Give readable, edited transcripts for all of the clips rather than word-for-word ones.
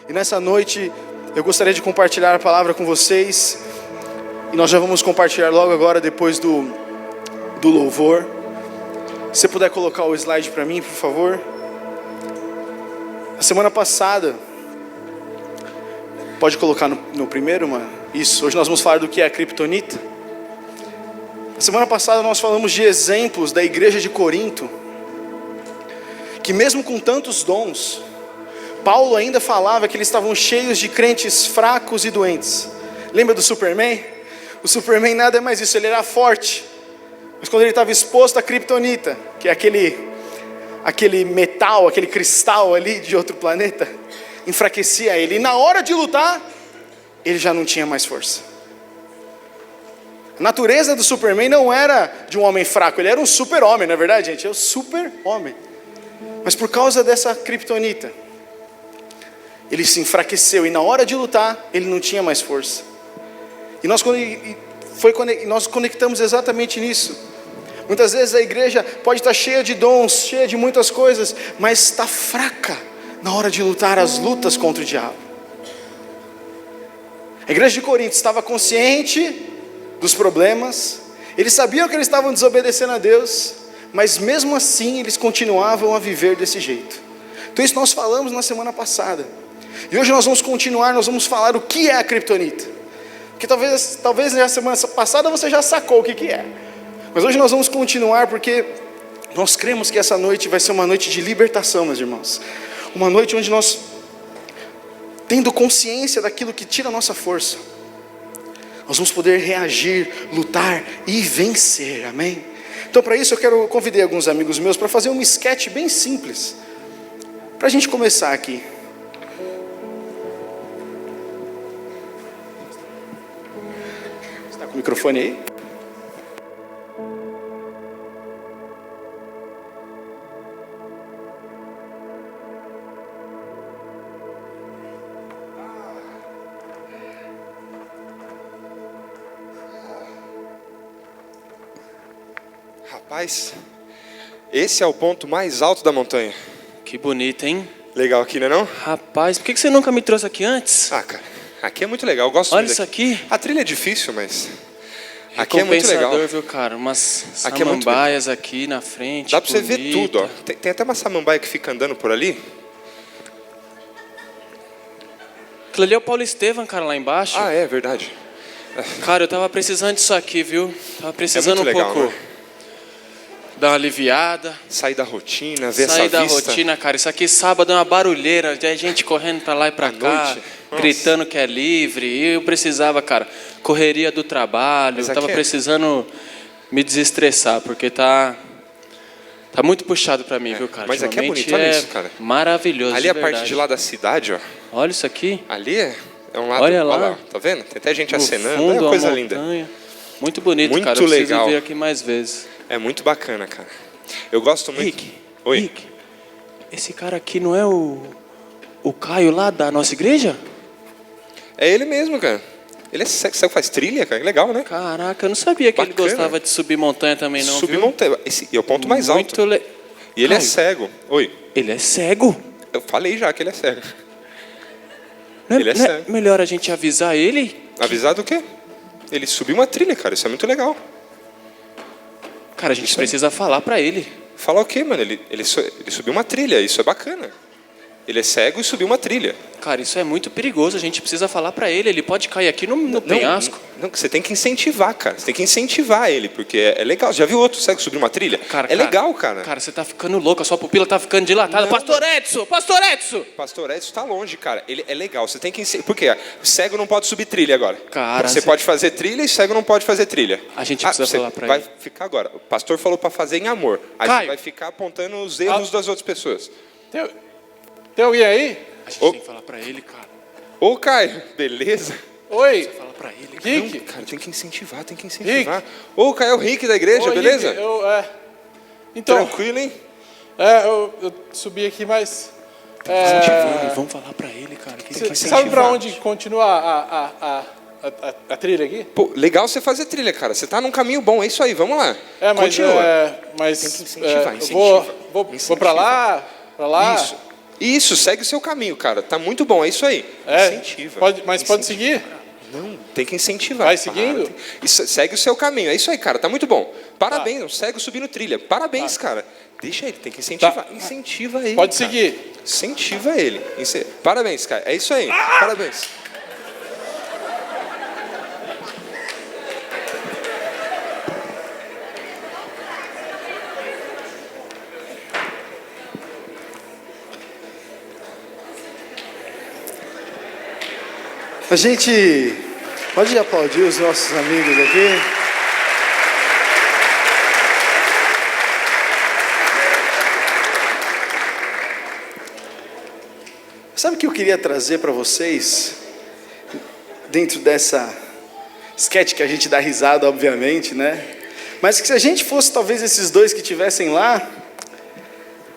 E nessa noite eu gostaria de compartilhar a palavra com vocês. E nós já vamos compartilhar logo agora, depois do louvor. Se você puder colocar o slide para mim, por favor. A semana passada, pode colocar no primeiro, mano? Isso, hoje nós vamos falar do que é a criptonita. A semana passada nós falamos de exemplos da igreja de Corinto, que mesmo com tantos dons, Paulo ainda falava que eles estavam cheios de crentes fracos e doentes. Lembra do Superman? O Superman nada é mais isso, ele era forte. Mas quando ele estava exposto à criptonita, que é aquele metal, aquele cristal ali de outro planeta, enfraquecia ele. E na hora de lutar, ele já não tinha mais força. A natureza do Superman não era de um homem fraco, ele era um super-homem, não é verdade, gente? É o super-homem. Mas por causa dessa criptonita, ele se enfraqueceu e na hora de lutar, ele não tinha mais força. E nós conectamos exatamente nisso. Muitas vezes a igreja pode estar cheia de dons, cheia de muitas coisas, mas está fraca na hora de lutar as lutas contra o diabo. A igreja de Corinto estava consciente dos problemas, eles sabiam que eles estavam desobedecendo a Deus, mas mesmo assim eles continuavam a viver desse jeito. Então isso nós falamos na semana passada. E hoje nós vamos continuar, nós vamos falar o que é a criptonita. Porque talvez na semana passada você já sacou o que é. Mas hoje nós vamos continuar porque nós cremos que essa noite vai ser uma noite de libertação, meus irmãos. Uma noite onde nós, tendo consciência daquilo que tira a nossa força, nós vamos poder reagir, lutar e vencer, amém? Então para isso eu convidei alguns amigos meus para fazer um sketch bem simples, para a gente começar aqui. Está com o microfone aí? Rapaz, esse é o ponto mais alto da montanha. Que bonito, hein? Legal aqui, não é não? Rapaz, por que você nunca me trouxe aqui antes? Ah, cara, aqui é muito legal, eu gosto Olha muito isso daqui. aqui. A trilha é difícil, mas aqui é muito legal. Recompensador, viu, cara? Umas Aqui é muito samambaias aqui na frente. Dá pra você ver bonita. tudo, ó. Tem até uma samambaia que fica andando por ali. Aquilo ali é o Paulo Estevam, cara, lá embaixo. Ah, é verdade. Cara, eu tava precisando disso aqui, viu? Tava precisando muito legal, pouco né? dar uma aliviada. Sair da rotina, ver Sair essa da vista. rotina, cara. Isso aqui sábado é uma barulheira. De gente correndo pra lá e pra À cá. noite. Nossa. Gritando que é livre. E eu precisava, cara, correria do trabalho. Mas Eu tava aqui é- precisando me desestressar, porque tá muito puxado pra mim, viu, cara? Mas aqui é Ultimamente bonito, olha isso, cara. Maravilhoso, Ali de a parte verdade. de lá da cidade, ó. Olha isso aqui. Ali é um lado. Olha lá. Tá vendo? Tem até gente No acenando, fundo, é uma a coisa linda. montanha. Muito bonito, Muito cara. Eu preciso legal. vir aqui mais vezes. É muito bacana, cara. Eu gosto muito. Rick, Oi. Rick, esse cara aqui não é o Caio lá da nossa igreja? É ele mesmo, cara. Ele é cego, faz trilha, cara. Que legal, né? Caraca, eu não sabia que ele Bacana. gostava de subir montanha também, não. Subir viu? montanha. Esse é o ponto mais alto. E ele é Caio, cego. Oi. Ele é cego? Eu falei já que ele é cego. Não é, Ele é não é cego. melhor a gente avisar ele? Avisar do quê? Ele subiu uma trilha, cara. Isso é muito legal. Cara, a gente precisa falar pra ele. Falar o quê, mano? Ele subiu uma trilha. Isso é bacana. Ele é cego e subiu uma trilha. Cara, isso é muito perigoso. A gente precisa falar pra ele. Ele pode cair aqui no penhasco. Não, você tem que incentivar, cara. Você tem que incentivar ele, porque é legal. Já viu outro cego subir uma trilha? Legal, cara. Cara, você tá ficando louco. A sua pupila tá ficando dilatada. Não. Pastor Edson! Pastor Edson! Pastor Edson tá longe, cara. Ele é legal. Você tem que incentivar. Por quê? Cego não pode subir trilha agora. Cara, você pode fazer trilha e cego não pode fazer trilha. A gente precisa você falar pra vai ele. ficar agora. O pastor falou pra fazer em amor. Aí Caio. você vai ficar apontando os erros das outras pessoas. Tem alguém aí? A gente Ô. tem que falar pra ele, cara. Ô, Caio, beleza? Oi, Fala pra ele. Rick. Não, cara, tem que incentivar. Ô, Caio é o Rick da igreja, Oi, beleza? Rick, Então, Tranquilo, hein? eu subi aqui, mas... Vamos falar pra ele, cara. Que Você que sabe pra incentivar. onde continua a trilha aqui? Pô, legal você fazer trilha, cara. Você tá num caminho bom, é isso aí, vamos lá. Mas, Continua. mas Tem que incentivar, eu vou pra lá, Isso. Isso, segue o seu caminho, cara. Tá muito bom, é isso aí. Incentiva. Pode seguir? Não, tem que incentivar. Vai seguindo? Isso, segue o seu caminho, é isso aí, cara. Tá muito bom. Parabéns, não segue subindo trilha. Parabéns, cara. Deixa ele, tem que incentivar. Incentiva ele. Pode cara. seguir. Incentiva ele. Parabéns, cara. É isso aí. Parabéns. A gente pode aplaudir os nossos amigos aqui. Sabe o que eu queria trazer para vocês, dentro dessa sketch que a gente dá risada, obviamente, né? Mas que se a gente fosse talvez esses dois que estivessem lá,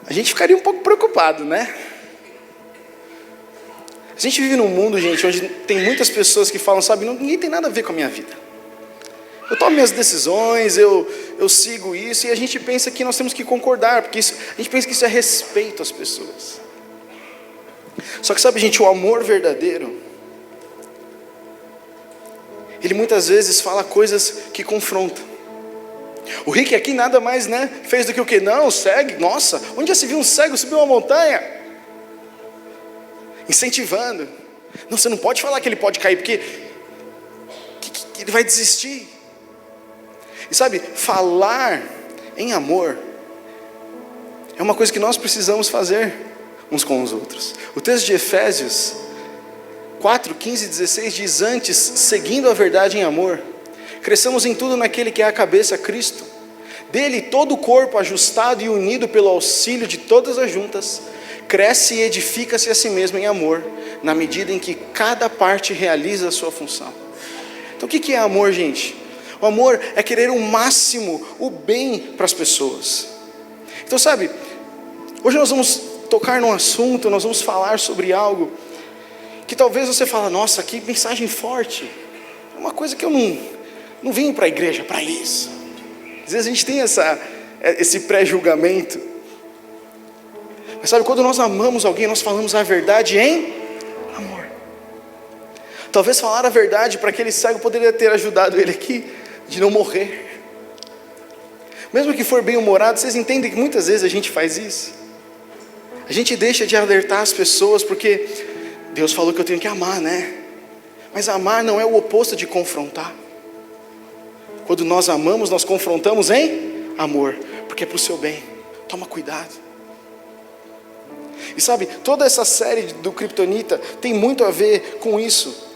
a gente ficaria um pouco preocupado, né? A gente vive num mundo, gente, onde tem muitas pessoas que falam, sabe, ninguém tem nada a ver com a minha vida. Eu tomo minhas decisões, eu sigo isso, e a gente pensa que nós temos que concordar, porque a gente pensa que isso é respeito às pessoas. Só que sabe, gente, o amor verdadeiro, ele muitas vezes fala coisas que confrontam. O Rick aqui nada mais, né, fez do que o que? Não, segue, nossa, onde já se viu um cego subir uma montanha? Incentivando. Não, você não pode falar que ele pode cair, porque que ele vai desistir. E sabe, falar em amor é uma coisa que nós precisamos fazer uns com os outros. O texto de Efésios 4, 15 e 16 diz: antes, seguindo a verdade em amor, cresçamos em tudo naquele que é a cabeça, Cristo. Dele todo o corpo, ajustado e unido pelo auxílio de todas as juntas, cresce e edifica-se a si mesmo em amor, na medida em que cada parte realiza a sua função. Então o que é amor, gente? O amor é querer o máximo, o bem para as pessoas. Então sabe, hoje nós vamos tocar num assunto, nós vamos falar sobre algo que talvez você fala, nossa, que mensagem forte. É uma coisa que eu não vim para a igreja para isso. Às vezes a gente tem esse pré-julgamento. Mas sabe, quando nós amamos alguém, nós falamos a verdade em amor. Talvez falar a verdade para aquele cego poderia ter ajudado ele aqui de não morrer. Mesmo que for bem humorado, vocês entendem que muitas vezes a gente faz isso. A gente deixa de alertar as pessoas porque Deus falou que eu tenho que amar, né? Mas amar não é o oposto de confrontar. Quando nós amamos, nós confrontamos em amor, porque é para o seu bem. Toma cuidado. E sabe, toda essa série do Kryptonita tem muito a ver com isso.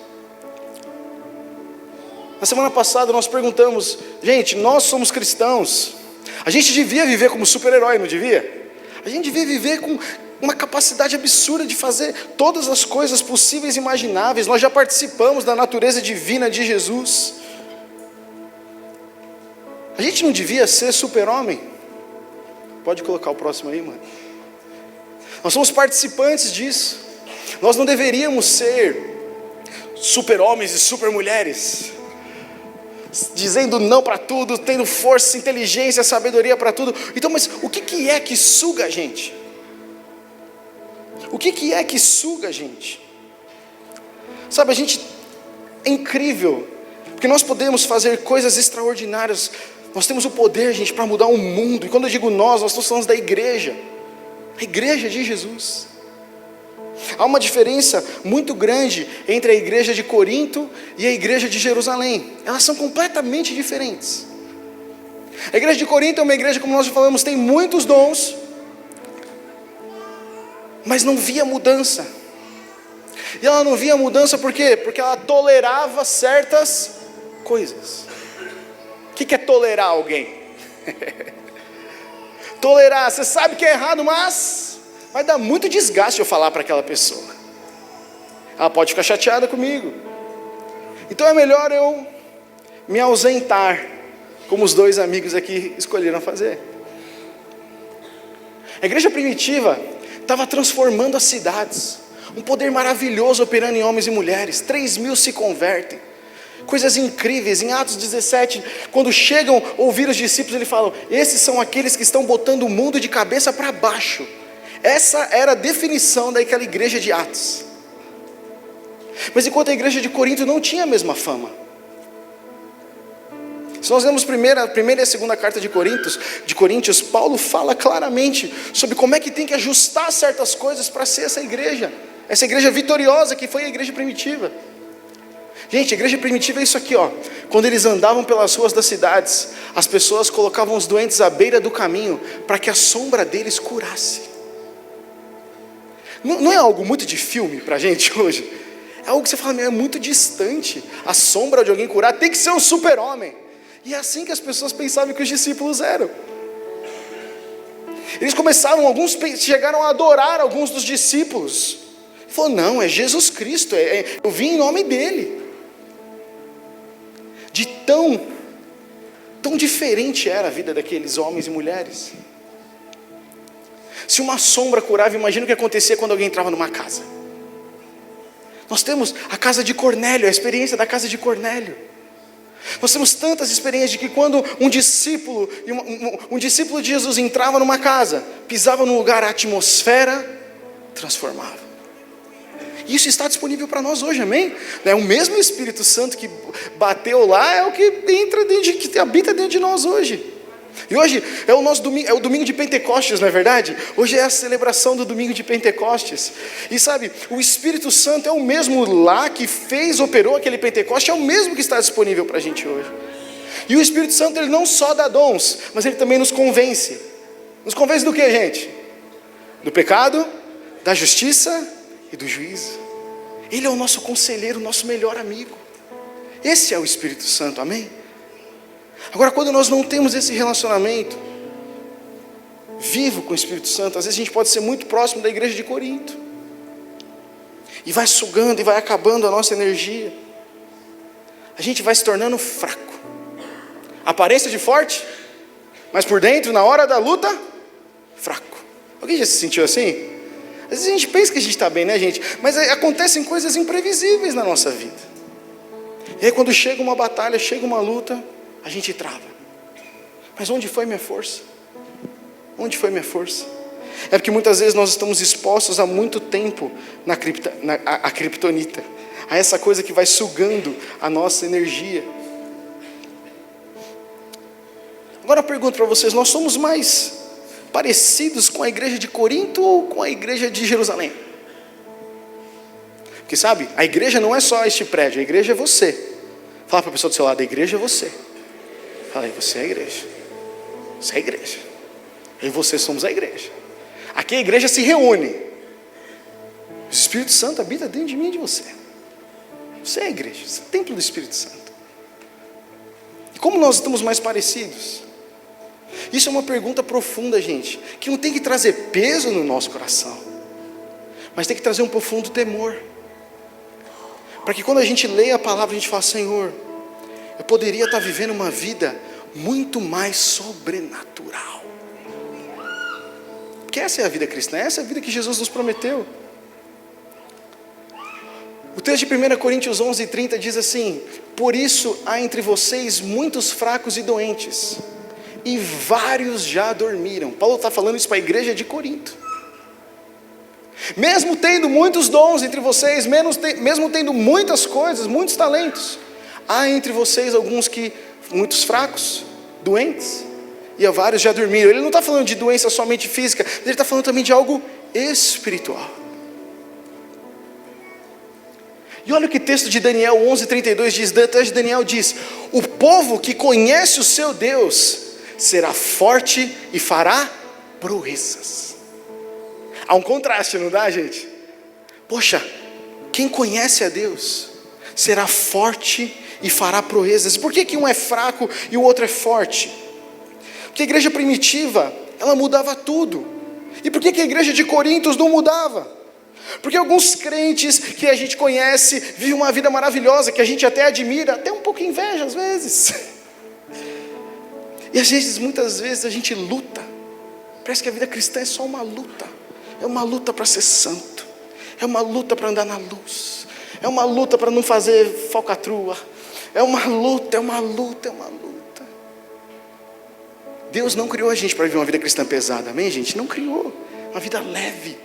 Na semana passada nós perguntamos, gente, nós somos cristãos, a gente devia viver como super-herói, não devia? A gente devia viver com uma capacidade absurda de fazer todas as coisas possíveis e imagináveis. Nós já participamos da natureza divina de Jesus. A gente não devia ser super-homem? Pode colocar o próximo aí, mano. Nós somos participantes disso. Nós não deveríamos ser super-homens e super-mulheres, dizendo não para tudo, tendo força, inteligência, sabedoria para tudo. Então, mas o que é que suga a gente? O que é que suga a gente? Sabe, a gente é incrível, porque nós podemos fazer coisas extraordinárias. Nós temos o poder, gente, para mudar o mundo. E quando eu digo nós estamos falando da igreja. A igreja de Jesus. Há uma diferença muito grande entre a igreja de Corinto e a igreja de Jerusalém. Elas são completamente diferentes. A igreja de Corinto é uma igreja, como nós já falamos, tem muitos dons, mas não via mudança. E ela não via mudança por quê? Porque ela tolerava certas coisas. O que é tolerar alguém? Tolerar, você sabe que é errado, mas vai dar muito desgaste eu falar para aquela pessoa. Ela pode ficar chateada comigo. Então é melhor eu me ausentar, como os dois amigos aqui escolheram fazer. A igreja primitiva estava transformando as cidades. Um poder maravilhoso operando em homens e mulheres. 3.000 se convertem. Coisas incríveis. Em Atos 17, quando chegam a ouvir os discípulos, eles falam: esses são aqueles que estão botando o mundo de cabeça para baixo. Essa era a definição daquela igreja de Atos. Mas enquanto a igreja de Corinto não tinha a mesma fama. Se nós lemos a primeira e a segunda carta de Coríntios, Paulo fala claramente sobre como é que tem que ajustar certas coisas para ser essa igreja vitoriosa que foi a igreja primitiva. Gente, a igreja primitiva é isso aqui, ó. Quando eles andavam pelas ruas das cidades, as pessoas colocavam os doentes à beira do caminho para que a sombra deles curasse. Não é algo muito de filme para a gente hoje? É algo que você fala, é muito distante. A sombra de alguém curar tem que ser um super-homem. E é assim que as pessoas pensavam que os discípulos eram. Eles começaram, alguns chegaram a adorar alguns dos discípulos. Falou, não, é Jesus Cristo, eu vim em nome dele. De tão diferente era a vida daqueles homens e mulheres. Se uma sombra curava, imagina o que acontecia quando alguém entrava numa casa. Nós temos a casa de Cornélio, a experiência da casa de Cornélio. Nós temos tantas experiências de que quando um discípulo de Jesus entrava numa casa, pisava num lugar, a atmosfera transformava. Isso está disponível para nós hoje, amém? O mesmo Espírito Santo que bateu lá é o que que habita dentro de nós hoje. E hoje é o nosso domingo, é o domingo de Pentecostes, não é verdade? Hoje é a celebração do domingo de Pentecostes. E sabe, o Espírito Santo é o mesmo lá que operou aquele Pentecoste, é o mesmo que está disponível para a gente hoje. E o Espírito Santo, ele não só dá dons, mas ele também nos convence. Nos convence do que, gente? Do pecado, da justiça e do juízo. Ele é o nosso conselheiro, o nosso melhor amigo. Esse é o Espírito Santo, amém? Agora, quando nós não temos esse relacionamento vivo com o Espírito Santo, às vezes a gente pode ser muito próximo da igreja de Corinto, e vai sugando e vai acabando a nossa energia. A gente vai se tornando fraco. Aparência de forte, mas por dentro, na hora da luta, fraco. Alguém já se sentiu assim? Às vezes a gente pensa que a gente está bem, né, gente? Mas acontecem coisas imprevisíveis na nossa vida. E aí quando chega uma batalha, chega uma luta, a gente trava. Mas onde foi minha força? Onde foi minha força? É porque muitas vezes nós estamos expostos há muito tempo à criptonita, a essa coisa que vai sugando a nossa energia. Agora eu pergunto para vocês, nós somos mais parecidos com a igreja de Corinto ou com a igreja de Jerusalém? Porque sabe, a igreja não é só este prédio, a igreja é você. Fala para a pessoa do seu lado, a igreja é você. Fala aí, você é a igreja. Você é a igreja. Eu e você somos a igreja. Aqui a igreja se reúne. O Espírito Santo habita dentro de mim e de você. Você é a igreja, você é o templo do Espírito Santo. E como nós estamos mais parecidos? Isso é uma pergunta profunda, gente, que não tem que trazer peso no nosso coração, mas tem que trazer um profundo temor. Para que quando a gente lê a palavra, a gente fala, Senhor, eu poderia estar vivendo uma vida muito mais sobrenatural. Porque essa é a vida cristã, essa é a vida que Jesus nos prometeu. O texto de 1 Coríntios 11:30 diz assim: por isso há entre vocês muitos fracos e doentes, e vários já dormiram. Paulo está falando isso para a igreja de Corinto. Mesmo tendo muitos dons entre vocês, mesmo tendo muitas coisas, muitos talentos, há entre vocês muitos fracos, doentes, e há vários já dormiram. Ele não está falando de doença somente física, ele está falando também de algo espiritual. E olha o que o texto de Daniel 11:32 diz. O texto de Daniel diz: o povo que conhece o seu Deus será forte e fará proezas. Há um contraste, não dá, gente? Poxa, quem conhece a Deus será forte e fará proezas. Por que um é fraco e o outro é forte? Porque a igreja primitiva, ela mudava tudo. E por que a igreja de Corinto não mudava? Porque alguns crentes que a gente conhece vivem uma vida maravilhosa, que a gente até admira, até um pouco inveja às vezes. E às vezes, muitas vezes a gente luta. Parece que a vida cristã é só uma luta. É uma luta para ser santo. É uma luta para andar na luz. É uma luta para não fazer falcatrua. É uma luta, é uma luta, é uma luta. Deus não criou a gente para viver uma vida cristã pesada, amém, gente? Não criou. uma vida leve,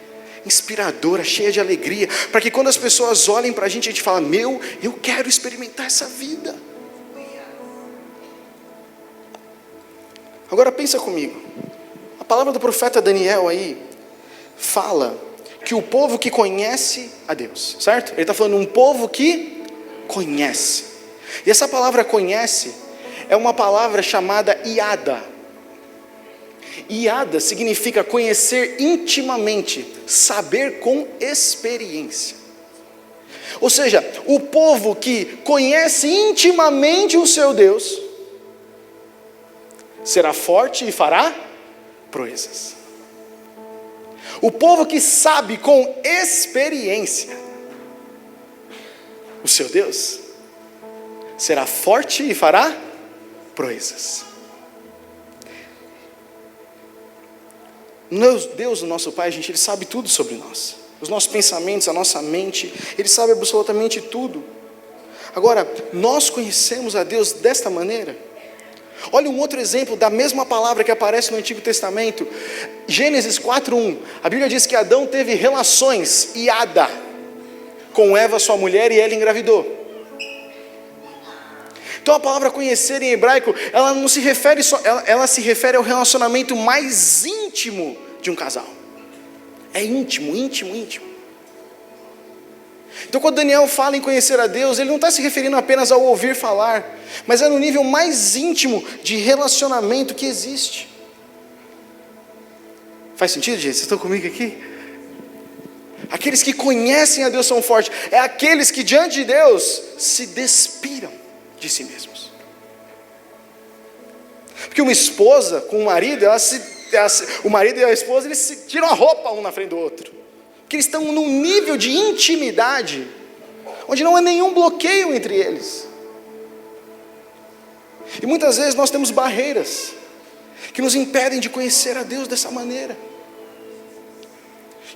inspiradora, cheia de alegria, para que quando as pessoas olhem para a gente fala, eu quero experimentar essa vida. Agora pensa comigo, a palavra do profeta Daniel aí, fala que o povo que conhece a Deus, certo? Ele está falando um povo que conhece, e essa palavra conhece, é uma palavra chamada iada. Iada significa conhecer intimamente, saber com experiência. Ou seja, o povo que conhece intimamente o seu Deus, será forte e fará proezas. O povo que sabe com experiência o seu Deus, será forte e fará proezas. Deus, o nosso Pai, gente, Ele sabe tudo sobre nós. Os nossos pensamentos, a nossa mente, Ele sabe absolutamente tudo. Agora, nós conhecemos a Deus desta maneira. Olha um outro exemplo da mesma palavra que aparece no Antigo Testamento. Gênesis 4:1. A Bíblia diz que Adão teve relações, iada, com Eva, sua mulher, e ela engravidou. Então a palavra conhecer em hebraico, ela não se refere só, ela se refere ao relacionamento mais íntimo de um casal. É íntimo, íntimo, íntimo. Então quando Daniel fala em conhecer a Deus, ele não está se referindo apenas ao ouvir falar, mas é no nível mais íntimo de relacionamento que existe. Faz sentido, gente? Vocês estão comigo aqui? Aqueles que conhecem a Deus são fortes. É aqueles que diante de Deus se despiram de si mesmos. Porque uma esposa com um marido, o marido e a esposa, eles se tiram a roupa um na frente do outro. Porque eles estão num nível de intimidade onde não há nenhum bloqueio entre eles. E muitas vezes nós temos barreiras que nos impedem de conhecer a Deus dessa maneira.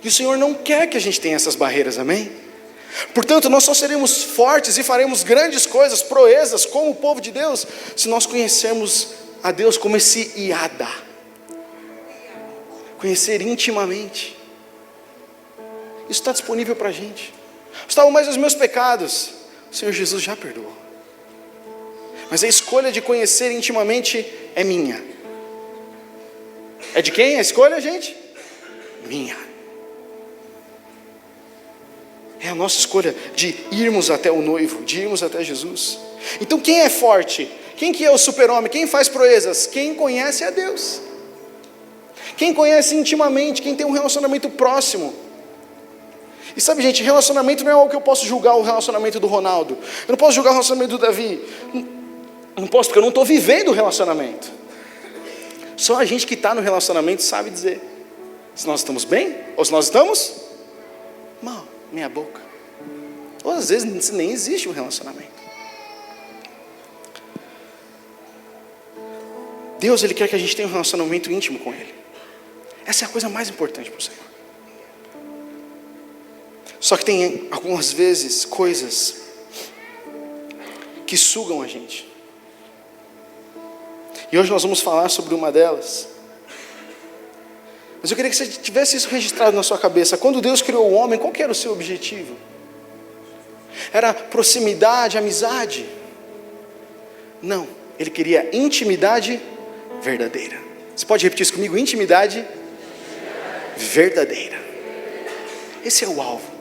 E o Senhor não quer que a gente tenha essas barreiras, amém? Portanto, nós só seremos fortes e faremos grandes coisas, proezas, como o povo de Deus, se nós conhecermos a Deus como esse iada. Conhecer intimamente. Isso está disponível para a gente. Estavam mais os meus pecados, o Senhor Jesus já perdoou. Mas a escolha de conhecer intimamente é minha. É de quem a escolha, gente? Minha. É a nossa escolha de irmos até o noivo, de irmos até Jesus. Então quem é forte? Quem que é o super-homem? Quem faz proezas? Quem conhece a Deus. Quem conhece intimamente, quem tem um relacionamento próximo. E sabe, gente, relacionamento não é algo que eu posso julgar o relacionamento do Ronaldo. Eu não posso julgar o relacionamento do Davi. Não posso, porque eu não estou vivendo o relacionamento. Só a gente que está no relacionamento sabe dizer se nós estamos bem ou se nós estamos mal, meia boca. Ou às vezes nem existe um relacionamento. Deus, Ele quer que a gente tenha um relacionamento íntimo com Ele. Essa é a coisa mais importante para o Senhor. Só que tem algumas vezes coisas que sugam a gente. E hoje nós vamos falar sobre uma delas. Mas eu queria que você tivesse isso registrado na sua cabeça. Quando Deus criou o homem, qual que era o seu objetivo? Era proximidade, amizade? Não, Ele queria intimidade verdadeira. Você pode repetir isso comigo? Intimidade verdadeira. Esse é o alvo.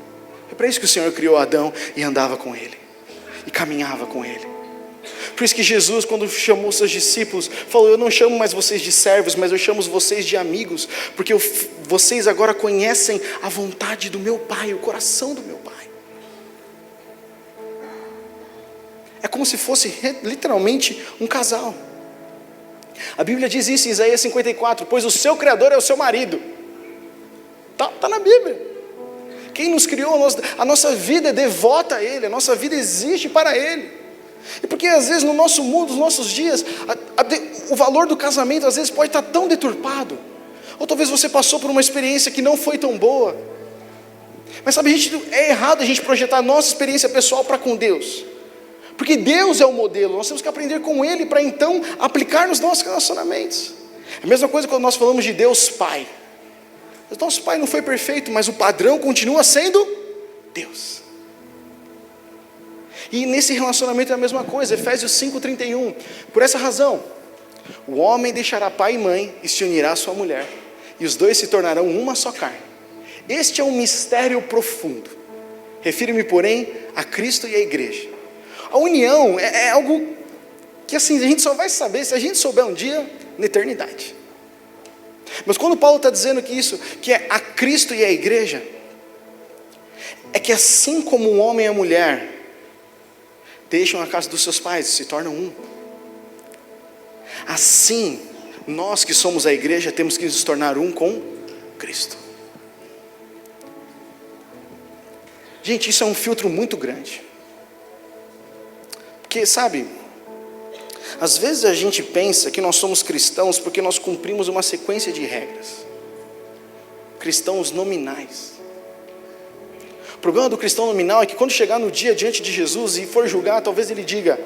É para isso que o Senhor criou Adão e andava com ele. E caminhava com ele. Por isso que Jesus, quando chamou seus discípulos, falou: eu não chamo mais vocês de servos, mas eu chamo vocês de amigos. Porque vocês agora conhecem a vontade do meu Pai, o coração do meu Pai. É como se fosse literalmente um casal. A Bíblia diz isso em Isaías 54, pois o seu Criador é o seu marido. Está na Bíblia. Quem nos criou, a nossa vida é devota a Ele, a nossa vida existe para Ele. E porque às vezes no nosso mundo, nos nossos dias, o valor do casamento às vezes pode estar tão deturpado. Ou talvez você passou por uma experiência que não foi tão boa. Mas sabe, é errado a gente projetar a nossa experiência pessoal para com Deus. Porque Deus é o modelo, nós temos que aprender com Ele para então aplicar nos nossos relacionamentos. É a mesma coisa quando nós falamos de Deus Pai. Nosso pai não foi perfeito, mas o padrão continua sendo Deus. E nesse relacionamento é a mesma coisa, Efésios 5:31. Por essa razão, o homem deixará pai e mãe e se unirá à sua mulher, e os dois se tornarão uma só carne. Este é um mistério profundo. Refiro-me, porém, a Cristo e a igreja. A união é algo que assim, a gente só vai saber se a gente souber um dia na eternidade. Mas quando Paulo está dizendo que é a Cristo e a igreja, é que assim como um homem e a mulher deixam a casa dos seus pais e se tornam um, assim, nós que somos a igreja temos que nos tornar um com Cristo. Gente, isso é um filtro muito grande. Porque, sabe, às vezes a gente pensa que nós somos cristãos porque nós cumprimos uma sequência de regras. Cristãos nominais. O problema do cristão nominal é que quando chegar no dia diante de Jesus e for julgar, talvez ele diga: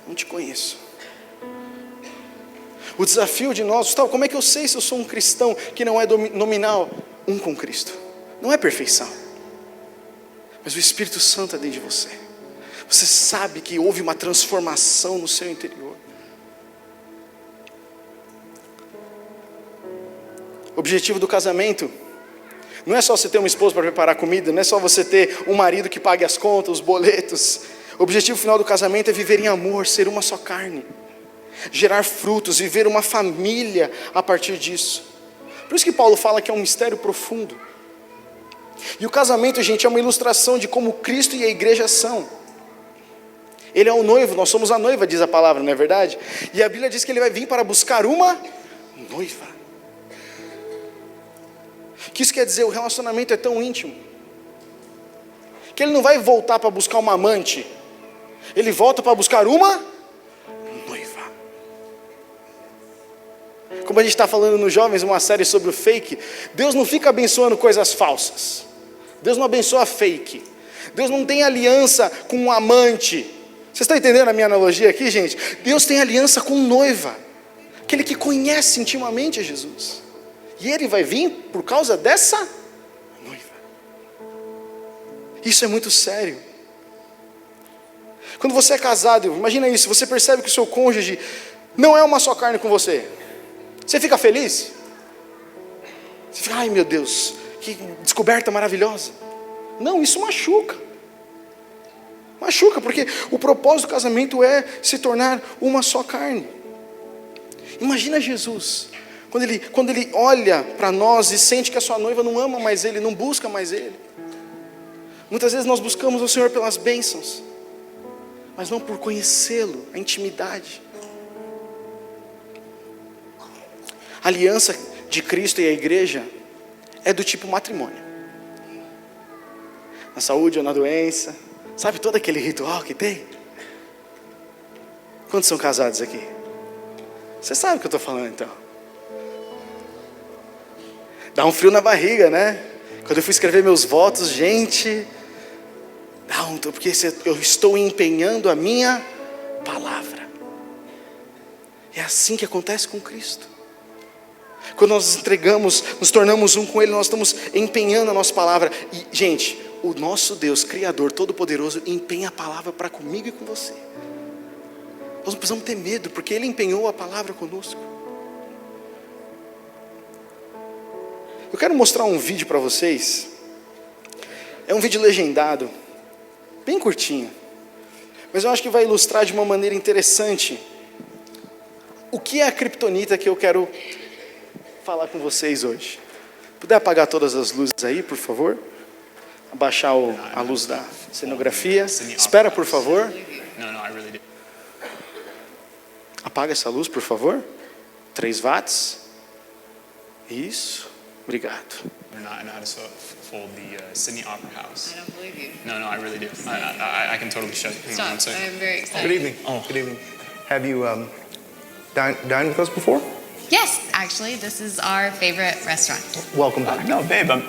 não te conheço. O desafio de nós, Gustavo, como é que eu sei se eu sou um cristão que não é nominal? Um com Cristo. Não é perfeição, mas o Espírito Santo é dentro de você. Você sabe que houve uma transformação no seu interior. O objetivo do casamento não é só você ter uma esposa para preparar comida, não é só você ter um marido que pague as contas, os boletos. O objetivo final do casamento é viver em amor, ser uma só carne, gerar frutos, viver uma família a partir disso. Por isso que Paulo fala que é um mistério profundo. E o casamento, gente, é uma ilustração de como Cristo e a igreja são. Ele é o noivo, nós somos a noiva, diz a palavra, não é verdade? E a Bíblia diz que ele vai vir para buscar uma noiva. O que isso quer dizer? O relacionamento é tão íntimo que ele não vai voltar para buscar uma amante, ele volta para buscar uma noiva. Como a gente está falando nos jovens, uma série sobre o fake, Deus não fica abençoando coisas falsas. Deus não abençoa fake. Deus não tem aliança com um amante. Vocês estão entendendo a minha analogia aqui, gente? Deus tem aliança com noiva, aquele que conhece intimamente a Jesus. E ele vai vir por causa dessa noiva. Isso é muito sério. Quando você é casado, imagina isso, você percebe que o seu cônjuge não é uma só carne com você. Você fica feliz? Você fica, ai meu Deus, que descoberta maravilhosa. Não, isso machuca. Machuca, porque o propósito do casamento é se tornar uma só carne. Imagina Jesus, quando ele olha para nós e sente que a sua noiva não ama mais ele, não busca mais ele. Muitas vezes nós buscamos o Senhor pelas bênçãos, mas não por conhecê-lo, a intimidade. A aliança de Cristo e a igreja é do tipo matrimônio. Na saúde ou na doença, sabe todo aquele ritual que tem? Quantos são casados aqui? Você sabe o que eu estou falando então? Dá um frio na barriga, né? Quando eu fui escrever meus votos, gente, porque eu estou empenhando a minha palavra. É assim que acontece com Cristo. Quando nós entregamos, nos tornamos um com Ele, nós estamos empenhando a nossa palavra. E, gente, o nosso Deus, Criador, Todo-Poderoso, empenha a palavra para comigo e com você. Nós não precisamos ter medo, porque Ele empenhou a palavra conosco. Eu quero mostrar um vídeo para vocês. É um vídeo legendado, bem curtinho, mas eu acho que vai ilustrar de uma maneira interessante o que é a criptonita que eu quero falar com vocês hoje. Puder apagar todas as luzes aí, por favor? Abaixar a luz da cenografia. Espera, por favor. Apaga essa luz, por favor. 3 watts. Isso. Obrigado. I know how to fold the Sydney Opera House. I don't believe you. No, I really do. I can totally show you. Hang on one Stop. second. I'm very excited. Good evening. Oh. Good evening. Have you dined with us before? Yes, actually, this is our favorite restaurant. Welcome back. No, babe, I'm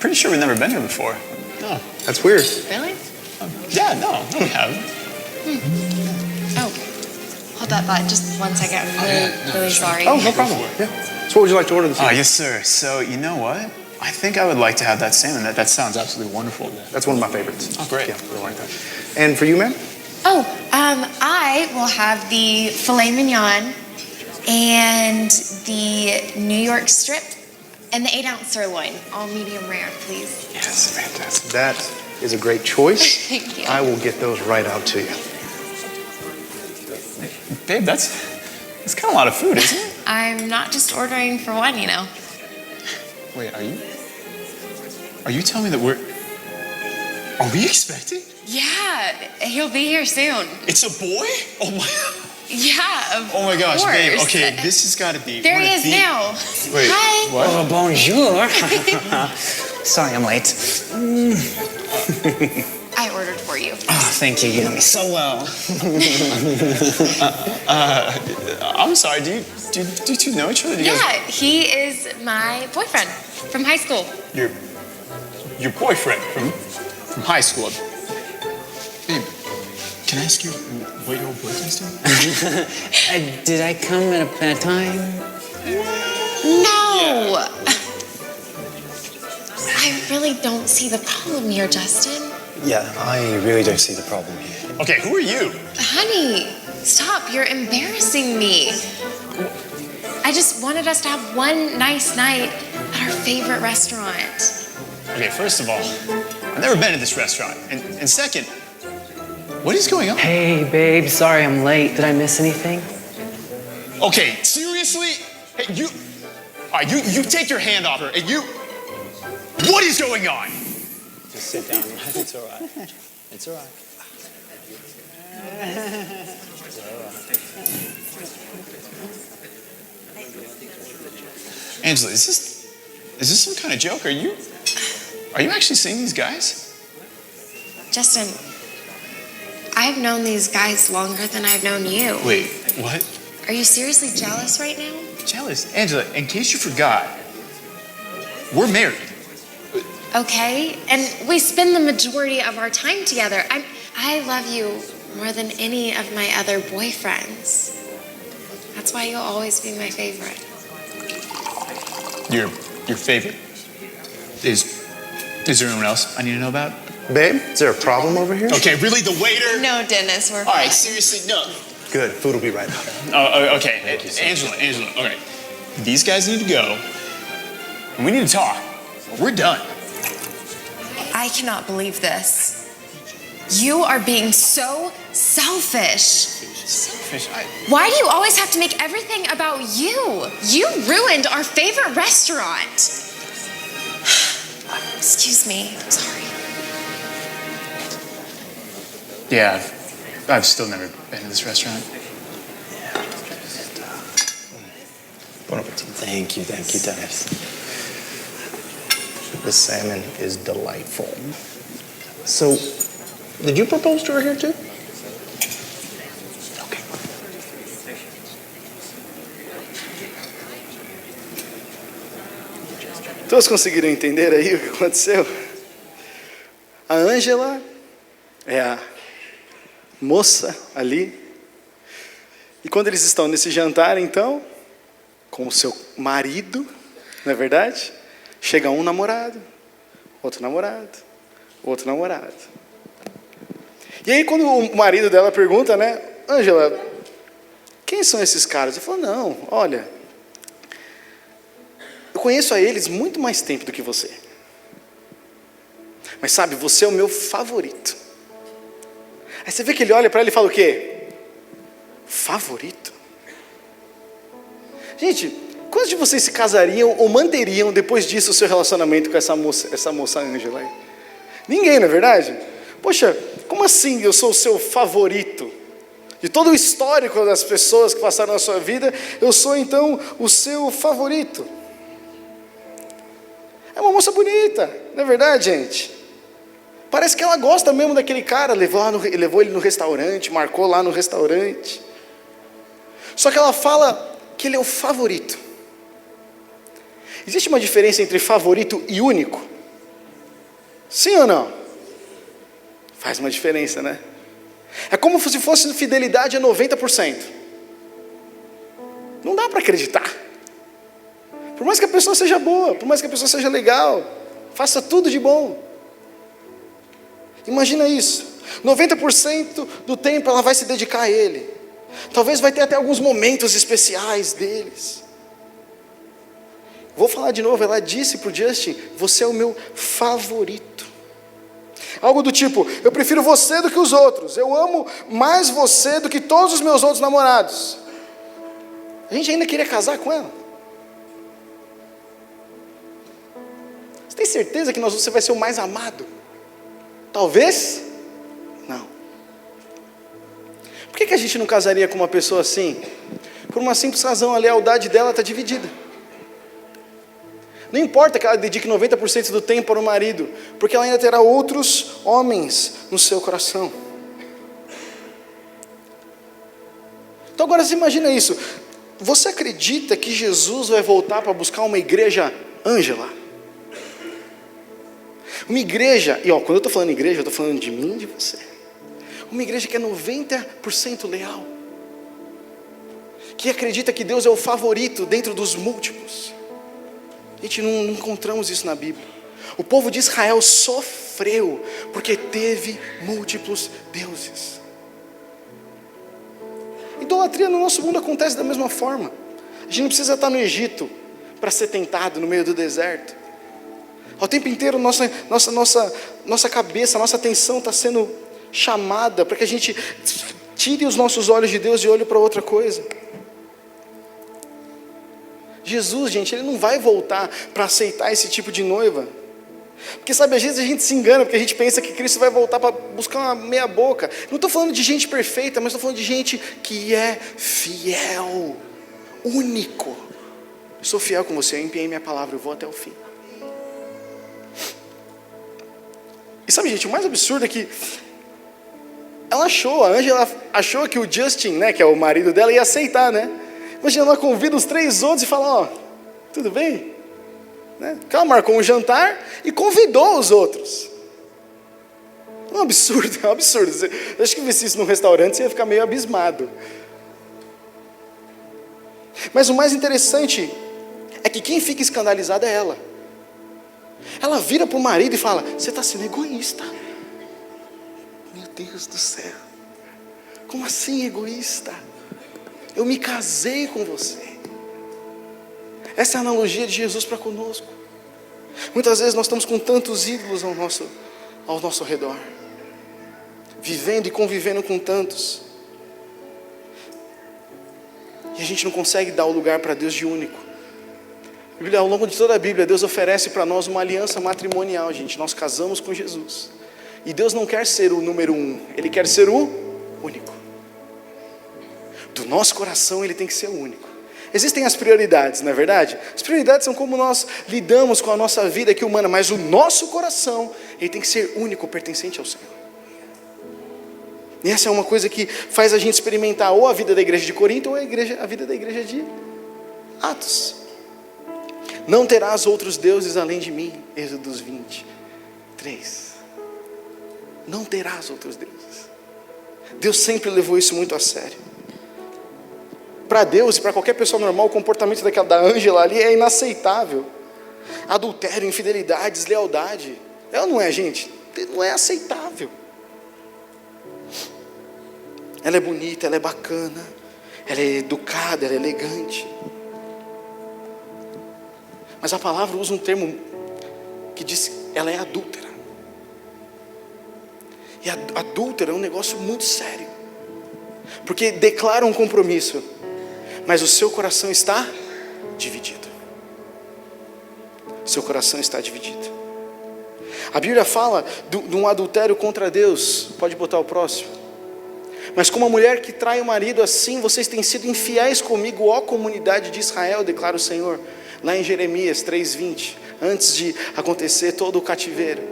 pretty sure we've never been here before. No. That's weird. Really? Yeah, no, we haven't. Oh, hold that thought just one second. I'm really sorry. Oh, no problem. Yeah. So what would you like to order this Oh, evening? yes, sir. So, you know what? I think I would like to have that salmon. That sounds absolutely wonderful. That's one of my favorites. Oh, great. Yeah, you'll like that. And for you, ma'am? Oh, I will have the filet mignon and the New York strip and the 8-ounce sirloin, all medium rare, please. Yes, fantastic. That is a great choice. Thank you. I will get those right out to you. Babe, that's kind of a lot of food, isn't it? I'm not just ordering for one, you know. Wait, are you telling me that are we expecting? Yeah, he'll be here soon. It's a boy? Oh my, Yeah, of oh my gosh, babe. course. Okay, this has got to be. There one he of is the- now. Wait, Hi. what? Oh, bonjour. Sorry I'm late. I ordered for you. Oh, thank you. You know me so well. I'm sorry. Do you two know each other? Do you Yeah, he is my boyfriend from high school. guys, your boyfriend from high school. Babe, can I ask you what your old boyfriend's doing? Did I come at a bad time? No! I really don't see the problem here, Justin. Yeah, I really don't see the problem here. Okay, who are you? Honey, stop. You're embarrassing me. I just wanted us to have one nice night at our favorite restaurant. Okay, first of all, I've never been to this restaurant. And second, what is going on? Hey, babe. Sorry I'm late. Did I miss anything? Okay, seriously? Hey, you take your hand off her, and you... What is going on? Just sit down. It's all right. It's all right. Angela, is this some kind of joke? Are you actually seeing these guys? Justin, I've known these guys longer than I've known you. Wait, what? Are you seriously jealous right now? Jealous? Angela, in case you forgot, we're married. Okay, and we spend the majority of our time together. I love you more than any of my other boyfriends. That's why you'll always be my favorite. Your favorite? Is there anyone else I need to know about? Babe, is there a problem over here? Okay, really, the waiter? No, Dennis, we're All right, fine. seriously, no. Good, food will be right out. Okay, Angela, okay. These guys need to go, and we need to talk. We're done. I cannot believe this. You are being so selfish. Selfish. Why do you always have to make everything about you? You ruined our favorite restaurant. Excuse me, I'm sorry. Yeah, I've still never been to this restaurant. Bon appetit. Thank you, Dennis. The salmon is delightful. So, did you propose to her here too? Okay. Todos conseguiram entender aí o que aconteceu? A Ângela é a moça ali. E quando eles estão nesse jantar, então, com o seu marido, não é verdade? Chega um namorado, outro namorado, outro namorado. E aí quando o marido dela pergunta, né? Ângela, quem são esses caras? Eu falo, não, olha, eu conheço a eles muito mais tempo do que você. Mas sabe, você é o meu favorito. Aí você vê que ele olha para ela e fala o quê? Favorito? Gente, quantos de vocês se casariam ou manteriam depois disso o seu relacionamento com essa moça Ângela aí? Ninguém, não é verdade? Poxa, como assim eu sou o seu favorito? De todo o histórico das pessoas que passaram na sua vida, eu sou então o seu favorito. É uma moça bonita, não é verdade, gente? Parece que ela gosta mesmo daquele cara, levou ele no restaurante, marcou lá no restaurante. Só que ela fala que ele é o favorito. Existe uma diferença entre favorito e único? Sim ou não? Faz uma diferença, né? É como se fosse fidelidade a 90%. Não dá para acreditar. Por mais que a pessoa seja boa, por mais que a pessoa seja legal, faça tudo de bom. Imagina isso. 90% do tempo ela vai se dedicar a ele. Talvez vai ter até alguns momentos especiais deles. Vou falar de novo, ela disse para o Justin, você é o meu favorito. Algo do tipo, eu prefiro você do que os outros, eu amo mais você do que todos os meus outros namorados. A gente ainda queria casar com ela. Você tem certeza que você vai ser o mais amado? Talvez não. Por que a gente não casaria com uma pessoa assim? Por uma simples razão, a lealdade dela está dividida. Não importa que ela dedique 90% do tempo para o marido, porque ela ainda terá outros homens no seu coração. Então agora você imagina isso. Você acredita que Jesus vai voltar para buscar uma igreja Ângela? Uma igreja, e quando eu estou falando igreja, eu estou falando de mim e de você. Uma igreja que é 90% leal. Que acredita que Deus é o favorito dentro dos múltiplos. A gente não encontramos isso na Bíblia. O povo de Israel sofreu porque teve múltiplos deuses. Idolatria no nosso mundo acontece da mesma forma. A gente não precisa estar no Egito para ser tentado no meio do deserto. Ao tempo inteiro nossa cabeça, nossa atenção está sendo chamada para que a gente tire os nossos olhos de Deus e olhe para outra coisa. Jesus, gente, ele não vai voltar para aceitar esse tipo de noiva. Porque sabe, às vezes a gente se engana, porque a gente pensa que Cristo vai voltar para buscar uma meia boca. Não estou falando de gente perfeita, mas estou falando de gente que é fiel, único. Eu sou fiel com você, eu empenhei minha palavra, eu vou até o fim. E sabe, gente, o mais absurdo é que a Ângela achou que o Justin, né, que é o marido dela, ia aceitar, né? Imagina, ela convida os 3 outros e fala, tudo bem? Né? Ela marcou um jantar e convidou os outros. É um absurdo. Eu acho que se isso num restaurante, você ia ficar meio abismado. Mas o mais interessante é que quem fica escandalizado é ela. Ela vira para o marido e fala, você está sendo egoísta. Meu Deus do céu. Como assim egoísta? Eu me casei com você. Essa é a analogia de Jesus para conosco. Muitas vezes nós estamos com tantos ídolos ao nosso redor, vivendo e convivendo com tantos, e a gente não consegue dar o lugar para Deus de único. Ao longo de toda a Bíblia, Deus oferece para nós uma aliança matrimonial, gente. Nós casamos com Jesus. E Deus não quer ser o número 1, Ele quer ser o único. Do nosso coração Ele tem que ser o único. Existem as prioridades, não é verdade? As prioridades são como nós lidamos com a nossa vida aqui humana, mas o nosso coração, ele tem que ser único, pertencente ao Senhor. E essa é uma coisa que faz a gente experimentar ou a vida da igreja de Corinto ou a vida da igreja de Atos. Não terás outros deuses além de mim, Êxodo 23. Não terás outros deuses. Deus sempre levou isso muito a sério. Para Deus e para qualquer pessoa normal, o comportamento da Ângela ali é inaceitável. Adultério, infidelidade, deslealdade. Ela não é, gente, não é aceitável. Ela é bonita, ela é bacana, ela é educada, ela é elegante. Mas a palavra usa um termo que diz que ela é adúltera. E adúltera é um negócio muito sério. Porque declara um compromisso, mas o seu coração está dividido. Seu coração está dividido. A Bíblia fala de um adultério contra Deus. Pode botar o próximo. Mas como a mulher que trai o marido, assim vocês têm sido infiéis comigo, ó comunidade de Israel, declara o Senhor. Lá em Jeremias 3:20, antes de acontecer todo o cativeiro.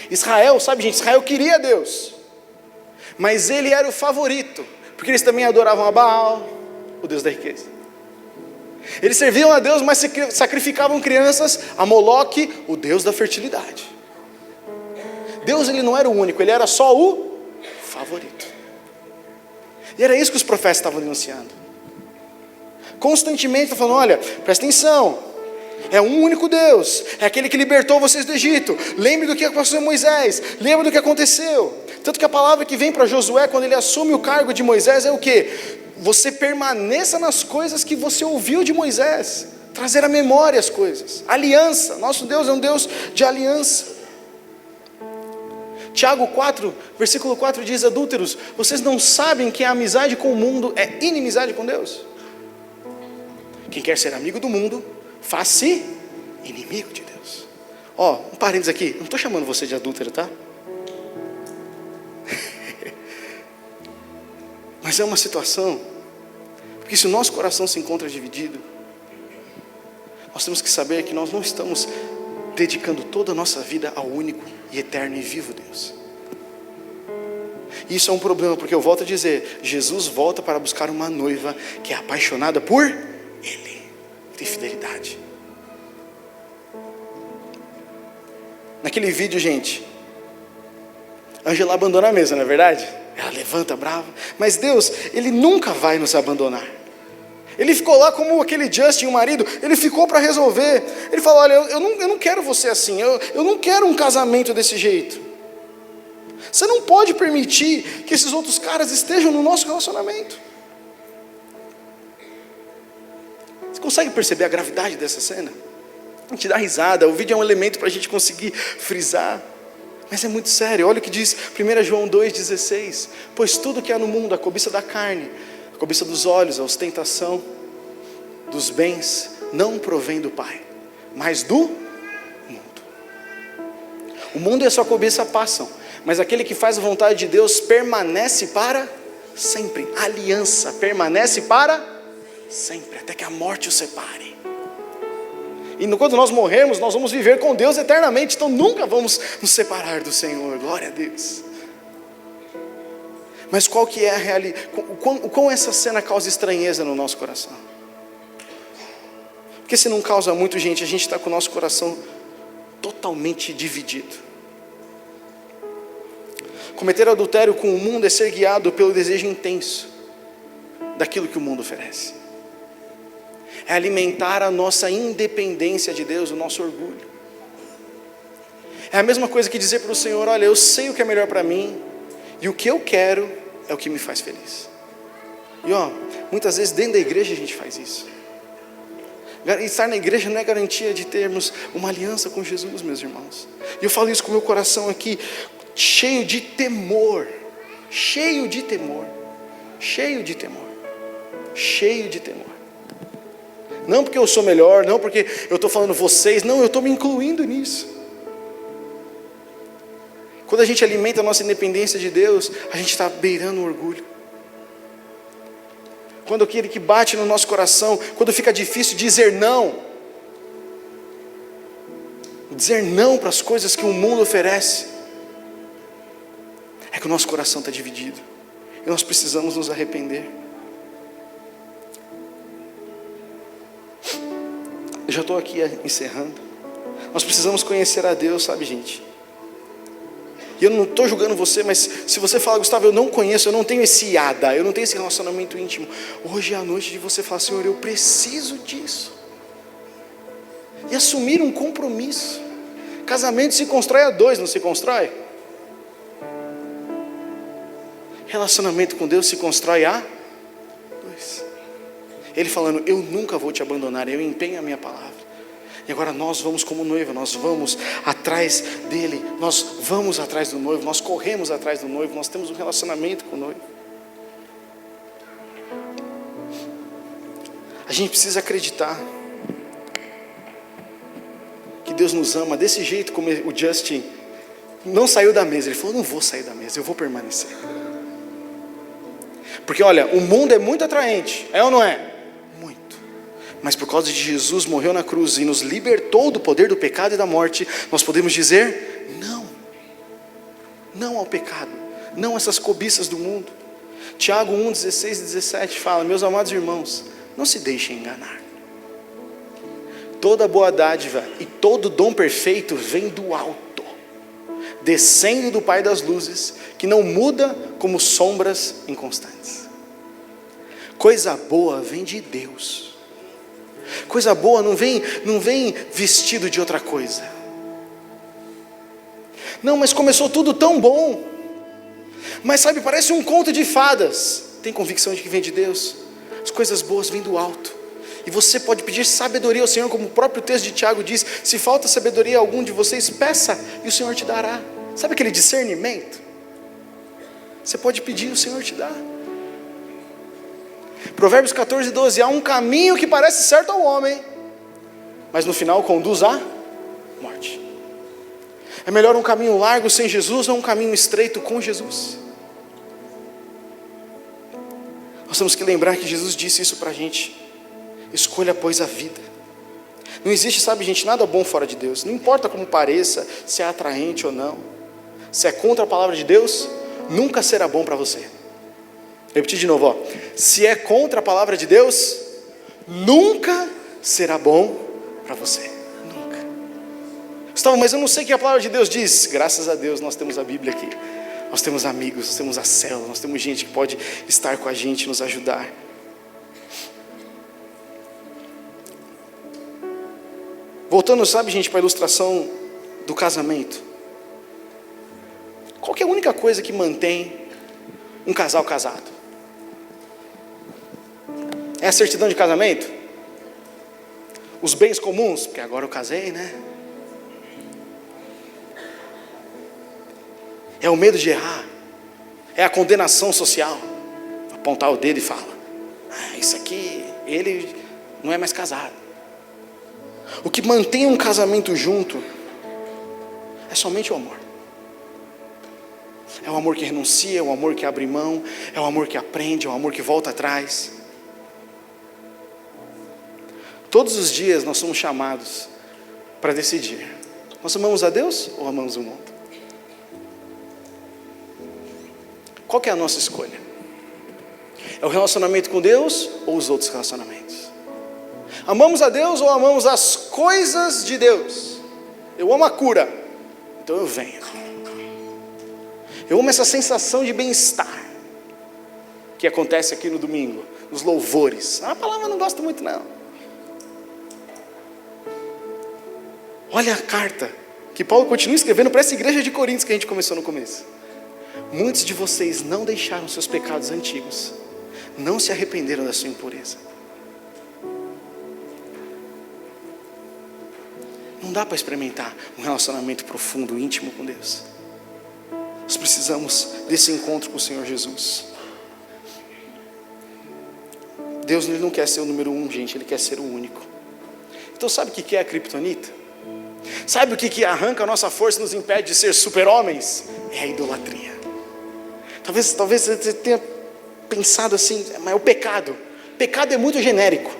Israel, sabe, gente, Israel queria Deus, mas ele era o favorito, porque eles também adoravam a Baal, o Deus da riqueza. Eles serviam a Deus, mas sacrificavam crianças a Moloque, o Deus da fertilidade. Deus, ele não era o único, ele era só o favorito. E era isso que os profetas estavam denunciando. Constantemente está falando, olha, presta atenção, é um único Deus, é aquele que libertou vocês do Egito. Lembre do que aconteceu com Moisés, lembre do que aconteceu. Tanto que a palavra que vem para Josué, quando ele assume o cargo de Moisés, é o quê? Você permaneça nas coisas que você ouviu de Moisés. Trazer à memória as coisas. Aliança, nosso Deus é um Deus de aliança. Tiago 4, versículo 4 diz, adúlteros, vocês não sabem que a amizade com o mundo é inimizade com Deus? Quem quer ser amigo do mundo, faz-se inimigo de Deus. Ó, um parênteses aqui, não estou chamando você de adúltero, tá? Mas é uma situação, porque se o nosso coração se encontra dividido, nós temos que saber que nós não estamos dedicando toda a nossa vida ao único e eterno e vivo Deus. Isso é um problema, porque eu volto a dizer, Jesus volta para buscar uma noiva que é apaixonada por Ele, tem fidelidade. Naquele vídeo, gente, Angela abandona a mesa, não é verdade? Ela levanta brava, mas Deus, Ele nunca vai nos abandonar. Ele ficou lá como aquele Justin, o marido, ele ficou para resolver. Ele falou, olha, eu não quero você assim, eu não quero um casamento desse jeito. Você não pode permitir que esses outros caras estejam no nosso relacionamento. Você consegue perceber a gravidade dessa cena? A gente dá risada, o vídeo é um elemento para a gente conseguir frisar. Mas é muito sério, olha o que diz 1 João 2,16. Pois tudo que há no mundo, a cobiça da carne, a cobiça dos olhos, a ostentação dos bens, não provém do Pai, mas do mundo. O mundo e a sua cobiça passam, mas aquele que faz a vontade de Deus permanece para sempre. A aliança permanece para sempre, até que a morte o separe. E quando nós morrermos, nós vamos viver com Deus eternamente, então nunca vamos nos separar do Senhor, glória a Deus. Mas qual que é a realidade? Quão essa cena causa estranheza no nosso coração? Porque se não causa muito, gente, a gente está com o nosso coração totalmente dividido. Cometer adultério com o mundo é ser guiado pelo desejo intenso daquilo que o mundo oferece. É alimentar a nossa independência de Deus, o nosso orgulho. É a mesma coisa que dizer para o Senhor, olha, eu sei o que é melhor para mim, e o que eu quero é o que me faz feliz. E muitas vezes dentro da igreja a gente faz isso. Estar na igreja não é garantia de termos uma aliança com Jesus, meus irmãos. E eu falo isso com o meu coração aqui, cheio de temor, cheio de temor, cheio de temor, cheio de temor. Não porque eu sou melhor, não porque eu estou falando vocês, não, eu estou me incluindo nisso. Quando a gente alimenta a nossa independência de Deus, a gente está beirando o orgulho. Quando aquele que bate no nosso coração, quando fica difícil dizer não para as coisas que o mundo oferece, é que o nosso coração está dividido, e nós precisamos nos arrepender. Eu já estou aqui encerrando. Nós precisamos conhecer a Deus, sabe, gente? E eu não estou julgando você, mas se você fala, Gustavo, eu não conheço, eu não tenho esse IADA, eu não tenho esse relacionamento íntimo. Hoje é a noite de você falar, Senhor, eu preciso disso. E assumir um compromisso. Casamento se constrói a dois, não se constrói? Relacionamento com Deus se constrói a dois. Ele falando, eu nunca vou te abandonar, eu empenho a minha palavra. E agora nós vamos como noiva, nós vamos atrás dele, nós vamos atrás do noivo, nós corremos atrás do noivo, nós temos um relacionamento com o noivo. A gente precisa acreditar que Deus nos ama desse jeito, como o Justin não saiu da mesa. Ele falou, não vou sair da mesa, eu vou permanecer. Porque olha, o mundo é muito atraente, é ou não é? Mas por causa de Jesus morreu na cruz e nos libertou do poder do pecado e da morte, nós podemos dizer não ao pecado, não a essas cobiças do mundo. Tiago 1, 16 e 17 fala, meus amados irmãos, não se deixem enganar. Toda boa dádiva e todo dom perfeito vem do alto, descendo do Pai das luzes, que não muda como sombras inconstantes. Coisa boa vem de Deus, Coisa boa não vem vestido de outra coisa. Não, mas começou tudo tão bom. Mas sabe, parece um conto de fadas. Tem convicção de que vem de Deus? As coisas boas vêm do alto. E você pode pedir sabedoria ao Senhor, como o próprio texto de Tiago diz: se falta sabedoria a algum de vocês, peça e o Senhor te dará. Sabe aquele discernimento? Você pode pedir e o Senhor te dá. Provérbios 14:12, há um caminho que parece certo ao homem, mas no final conduz à morte. É melhor um caminho largo sem Jesus ou um caminho estreito com Jesus? Nós temos que lembrar que Jesus disse isso pra gente: escolha pois a vida. Não existe, sabe gente, nada bom fora de Deus. Não importa como pareça, se é atraente ou não, se é contra a palavra de Deus, nunca será bom para você. Repetir de novo, se é contra a palavra de Deus, nunca será bom para você. Nunca. Gustavo, mas eu não sei o que a palavra de Deus diz. Graças a Deus nós temos a Bíblia aqui. Nós temos amigos, nós temos a célula, nós temos gente que pode estar com a gente, nos ajudar. Voltando, sabe gente, para a ilustração do casamento. Qual que é a única coisa que mantém um casal casado? É a certidão de casamento? Os bens comuns? Porque agora eu casei, né? É o medo de errar? É a condenação social? Apontar o dedo e falar: isso aqui, ele não é mais casado. O que mantém um casamento junto é somente o amor. É o amor que renuncia, é o amor que abre mão, é o amor que aprende, é o amor que volta atrás. Todos os dias nós somos chamados para decidir: nós amamos a Deus ou amamos o mundo? Qual que é a nossa escolha? É o relacionamento com Deus ou os outros relacionamentos? Amamos a Deus ou amamos as coisas de Deus? Eu amo a cura, então eu venho. Eu amo essa sensação de bem-estar que acontece aqui no domingo, nos louvores. A palavra eu não gosto muito não. Olha a carta que Paulo continua escrevendo para essa igreja de Coríntios que a gente começou no começo. Muitos de vocês não deixaram seus pecados antigos, não se arrependeram da sua impureza. Não dá para experimentar um relacionamento profundo, íntimo com Deus. Nós precisamos desse encontro com o Senhor Jesus. Deus ele não quer ser o número 1, gente, Ele quer ser o único. Então sabe o que é a criptonita? Sabe o que arranca a nossa força e nos impede de ser super-homens? É a idolatria. Talvez você tenha pensado assim, mas o pecado. Pecado é muito genérico.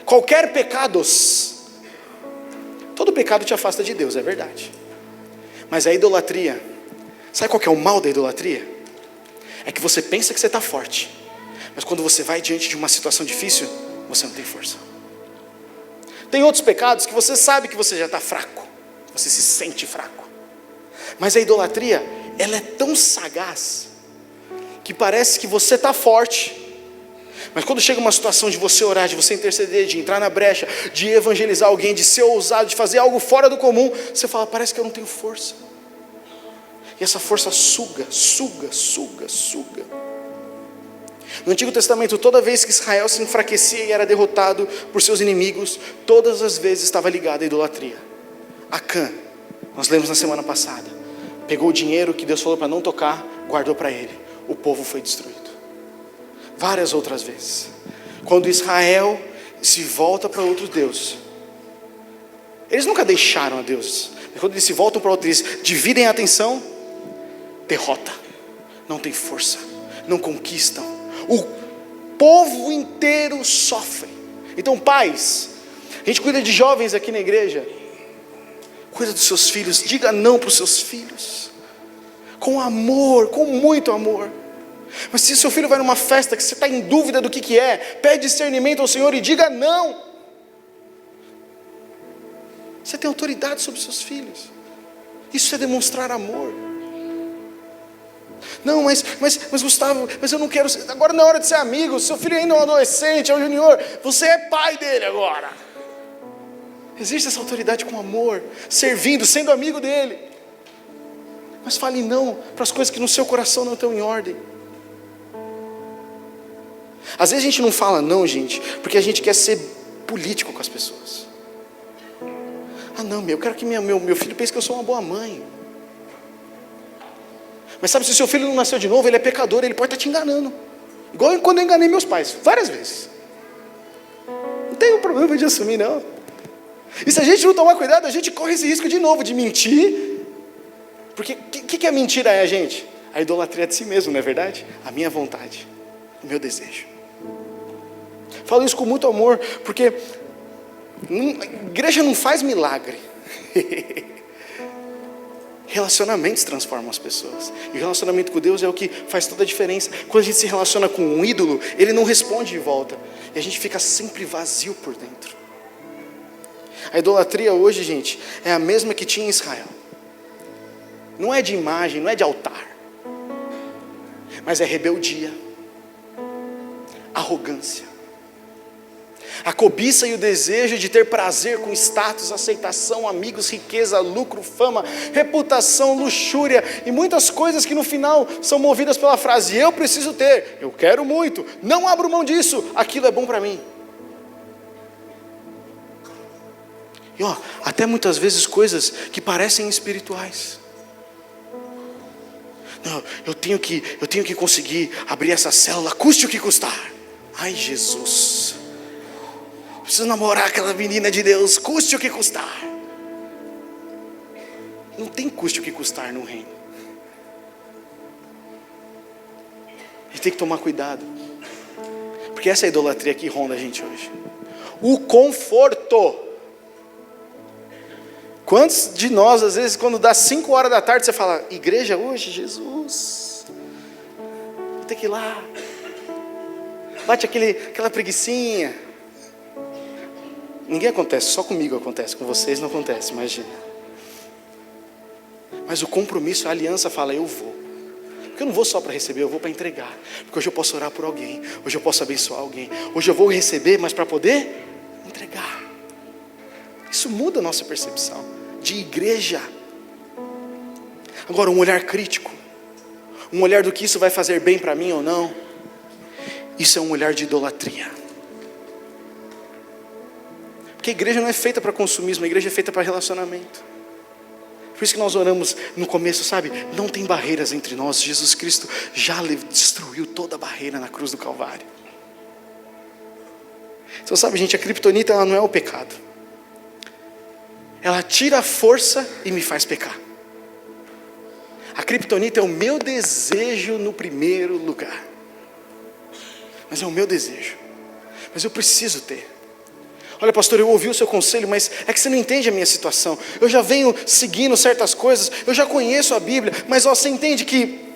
Qualquer pecados. Todo pecado te afasta de Deus, é verdade. Mas a idolatria, sabe qual que é o mal da idolatria? É que você pensa que você está forte, mas quando você vai diante de uma situação difícil, você não tem força. Tem outros pecados que você sabe que você já está fraco, você se sente fraco. Mas a idolatria, ela é tão sagaz, que parece que você está forte, mas quando chega uma situação de você orar, de você interceder, de entrar na brecha, de evangelizar alguém, de ser ousado, de fazer algo fora do comum, você fala: parece que eu não tenho força. E essa força suga. No Antigo Testamento, toda vez que Israel se enfraquecia e era derrotado por seus inimigos, todas as vezes estava ligado à idolatria. Acã, nós lemos na semana passada, pegou o dinheiro que Deus falou para não tocar, guardou para ele. O povo foi destruído. Várias outras vezes, quando Israel se volta para outro Deus, eles nunca deixaram a Deus, mas quando eles se voltam para outro, eles dividem a atenção, derrota, não tem força, não conquistam, o povo inteiro sofre. Então pais, a gente cuida de jovens aqui na igreja, cuida dos seus filhos, diga não para os seus filhos, com amor, com muito amor. Mas se seu filho vai numa festa que você está em dúvida do que é, pede discernimento ao Senhor e diga não. Você tem autoridade sobre seus filhos. Isso é demonstrar amor. Não, mas Gustavo, mas eu não quero ser, agora não é hora de ser amigo, seu filho ainda é um adolescente, é um junior, você é pai dele agora. Existe essa autoridade com amor, servindo, sendo amigo dele. Mas fale não para as coisas que no seu coração não estão em ordem. Às vezes a gente não fala não, gente, porque a gente quer ser político com as pessoas. Ah não, eu quero que meu filho pense que eu sou uma boa mãe. Mas sabe, se o seu filho não nasceu de novo, ele é pecador, ele pode estar te enganando. Igual quando eu enganei meus pais, várias vezes. Não tem problema de assumir, não. E se a gente não tomar cuidado, a gente corre esse risco de novo, de mentir. Porque o que a mentira é, gente? A idolatria de si mesmo, não é verdade? A minha vontade, o meu desejo. Falo isso com muito amor, porque a igreja não faz milagre. Relacionamentos transformam as pessoas. E o relacionamento com Deus é o que faz toda a diferença. Quando a gente se relaciona com um ídolo, ele não responde de volta. E a gente fica sempre vazio por dentro. A idolatria hoje, gente, é a mesma que tinha em Israel. Não é de imagem, não é de altar. Mas é rebeldia, arrogância, a cobiça e o desejo de ter prazer com status, aceitação, amigos, riqueza, lucro, fama, reputação, luxúria e muitas coisas que no final são movidas pela frase: eu preciso ter, eu quero muito, não abro mão disso, aquilo é bom para mim. E até muitas vezes coisas que parecem espirituais. Não, eu tenho que conseguir abrir essa célula, custe o que custar. Ai, Jesus, preciso namorar aquela menina de Deus, custe o que custar. Não tem custe o que custar no reino. A gente tem que tomar cuidado, porque essa é a idolatria que ronda a gente hoje. O conforto. Quantos de nós, às vezes, quando dá 5 horas da tarde, você fala: igreja hoje, Jesus, vou ter que ir lá. Bate aquela preguicinha. Ninguém acontece, só comigo acontece, com vocês não acontece, imagina. Mas o compromisso, a aliança fala: eu vou. Porque eu não vou só para receber, eu vou para entregar. Porque hoje eu posso orar por alguém, hoje eu posso abençoar alguém, hoje eu vou receber, mas para poder entregar. Isso muda a nossa percepção de igreja. Agora, um olhar crítico, um olhar do que isso vai fazer bem para mim ou não, isso é um olhar de idolatria. Porque a igreja não é feita para consumismo, a igreja é feita para relacionamento. Por isso que nós oramos no começo, sabe? Não tem barreiras entre nós. Jesus Cristo já destruiu toda a barreira na cruz do Calvário. Então, sabe, gente, a criptonita, ela não é o pecado. Ela tira a força e me faz pecar. A criptonita é o meu desejo no primeiro lugar. Mas é o meu desejo. Mas eu preciso ter. Olha, pastor, eu ouvi o seu conselho, mas é que você não entende a minha situação. Eu já venho seguindo certas coisas, eu já conheço a Bíblia, mas você entende que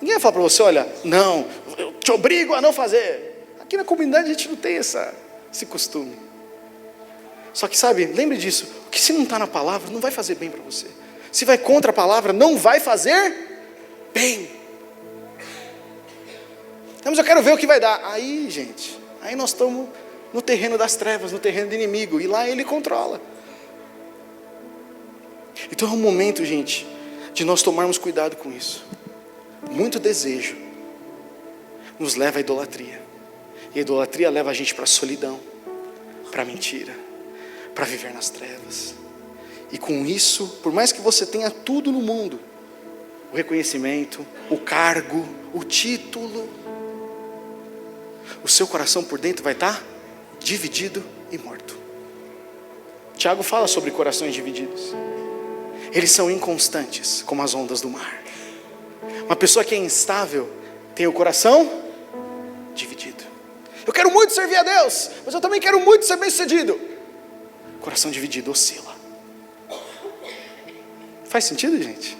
ninguém vai falar para você: olha, não, eu te obrigo a não fazer. Aqui na comunidade a gente não tem esse costume. Só que, sabe, lembre disso, que se não está na palavra, não vai fazer bem para você. Se vai contra a palavra, não vai fazer bem. Mas eu quero ver o que vai dar. Aí, gente, aí nós estamos no terreno das trevas, no terreno do inimigo, e lá ele controla. Então é um momento, gente, de nós tomarmos cuidado com isso. Muito desejo nos leva à idolatria. E a idolatria leva a gente para a solidão, para a mentira, para viver nas trevas. E com isso, por mais que você tenha tudo no mundo, o reconhecimento, o cargo, o título, o seu coração por dentro vai estar dividido e morto. Tiago fala sobre corações divididos. Eles são inconstantes, como as ondas do mar. Uma pessoa que é instável tem o coração dividido. Eu quero muito servir a Deus, mas eu também quero muito ser bem-sucedido. Coração dividido oscila. Faz sentido, gente?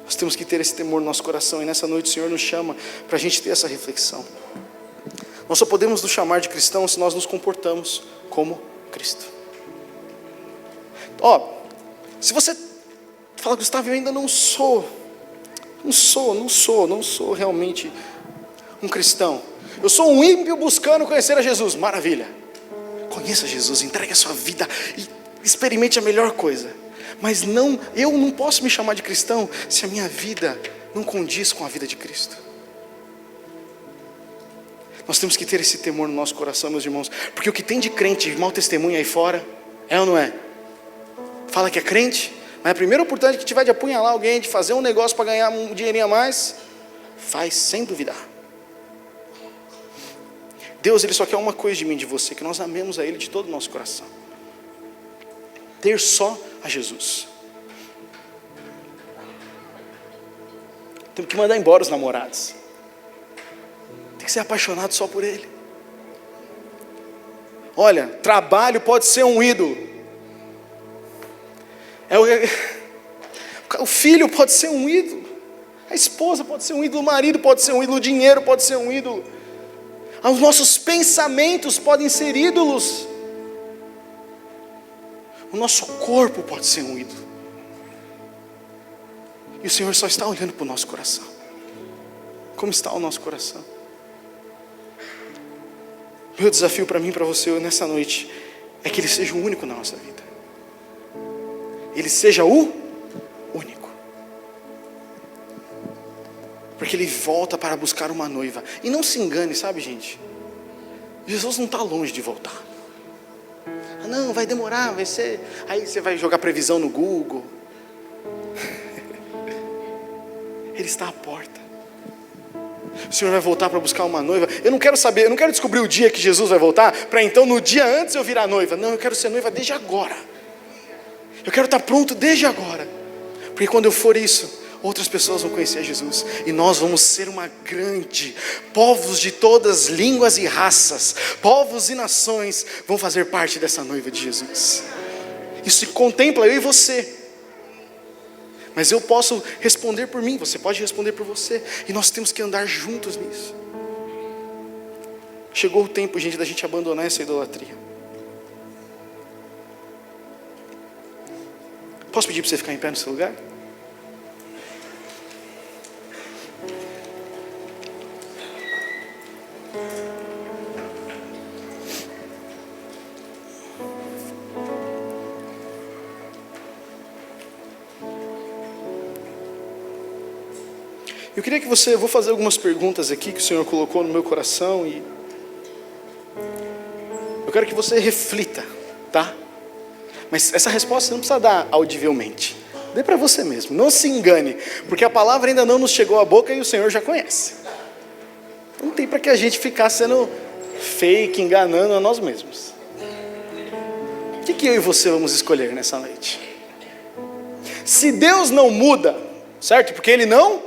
Nós temos que ter esse temor no nosso coração, e nessa noite o Senhor nos chama para a gente ter essa reflexão. Nós só podemos nos chamar de cristãos se nós nos comportamos como Cristo. Se você Fala, Gustavo, eu ainda não sou realmente um cristão. Eu sou um ímpio buscando conhecer a Jesus. Maravilha. Conheça Jesus, entregue a sua vida e experimente a melhor coisa. Mas eu não posso me chamar de cristão se a minha vida não condiz com a vida de Cristo. Nós temos que ter esse temor no nosso coração, meus irmãos, porque o que tem de crente de mau testemunho aí fora, é ou não é? Fala que é crente, mas a primeira oportunidade que tiver de apunhalar alguém, de fazer um negócio para ganhar um dinheirinho a mais, faz sem duvidar. Deus, Ele só quer uma coisa de mim, de você, que nós amemos a Ele de todo o nosso coração. Ter só a Jesus. Temos que mandar embora os namorados. Tem que ser apaixonado só por Ele. Olha, trabalho pode ser um ídolo. O filho pode ser um ídolo. A esposa pode ser um ídolo. O marido pode ser um ídolo. O dinheiro pode ser um ídolo. Os nossos pensamentos podem ser ídolos. O nosso corpo pode ser um ídolo. E o Senhor só está olhando para o nosso coração. Como está o nosso coração? Meu desafio para mim e para você nessa noite é que Ele seja o único na nossa vida. Ele seja o único. Porque Ele volta para buscar uma noiva. E não se engane, sabe, gente? Jesus não está longe de voltar. Não, vai demorar, vai ser... Aí você vai jogar previsão no Google. Ele está à porta. O Senhor vai voltar para buscar uma noiva. Eu não quero saber, eu não quero descobrir o dia que Jesus vai voltar, para então no dia antes eu virar noiva. Não, eu quero ser noiva desde agora. Eu quero estar pronto desde agora. Porque quando eu for isso, outras pessoas vão conhecer Jesus. E nós vamos ser uma grande... Povos de todas línguas e raças, povos e nações vão fazer parte dessa noiva de Jesus. Isso contempla eu e você. Mas eu posso responder por mim, você pode responder por você. E nós temos que andar juntos nisso. Chegou o tempo, gente, da gente abandonar essa idolatria. Posso pedir para você ficar em pé no seu lugar? Eu queria que eu vou fazer algumas perguntas aqui que o Senhor colocou no meu coração e eu quero que você reflita, tá? Mas essa resposta você não precisa dar audivelmente. Dê para você mesmo, não se engane, porque a palavra ainda não nos chegou à boca e o Senhor já conhece. Não tem para que a gente ficar sendo fake, enganando a nós mesmos. O que eu e você vamos escolher nessa noite? Se Deus não muda, certo? Porque Ele não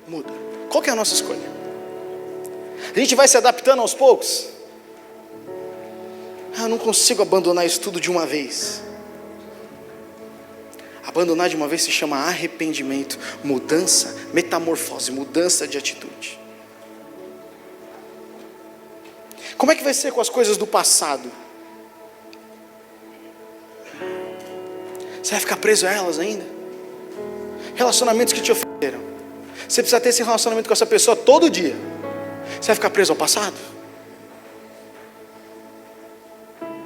muda. Qual que é a nossa escolha? A gente vai se adaptando aos poucos? Eu não consigo abandonar isso tudo de uma vez. Abandonar de uma vez se chama arrependimento, mudança, metamorfose, mudança de atitude. Como é que vai ser com as coisas do passado? Você vai ficar preso a elas ainda? Relacionamentos que te ofenderam. Você precisa ter esse relacionamento com essa pessoa todo dia. Você vai ficar preso ao passado?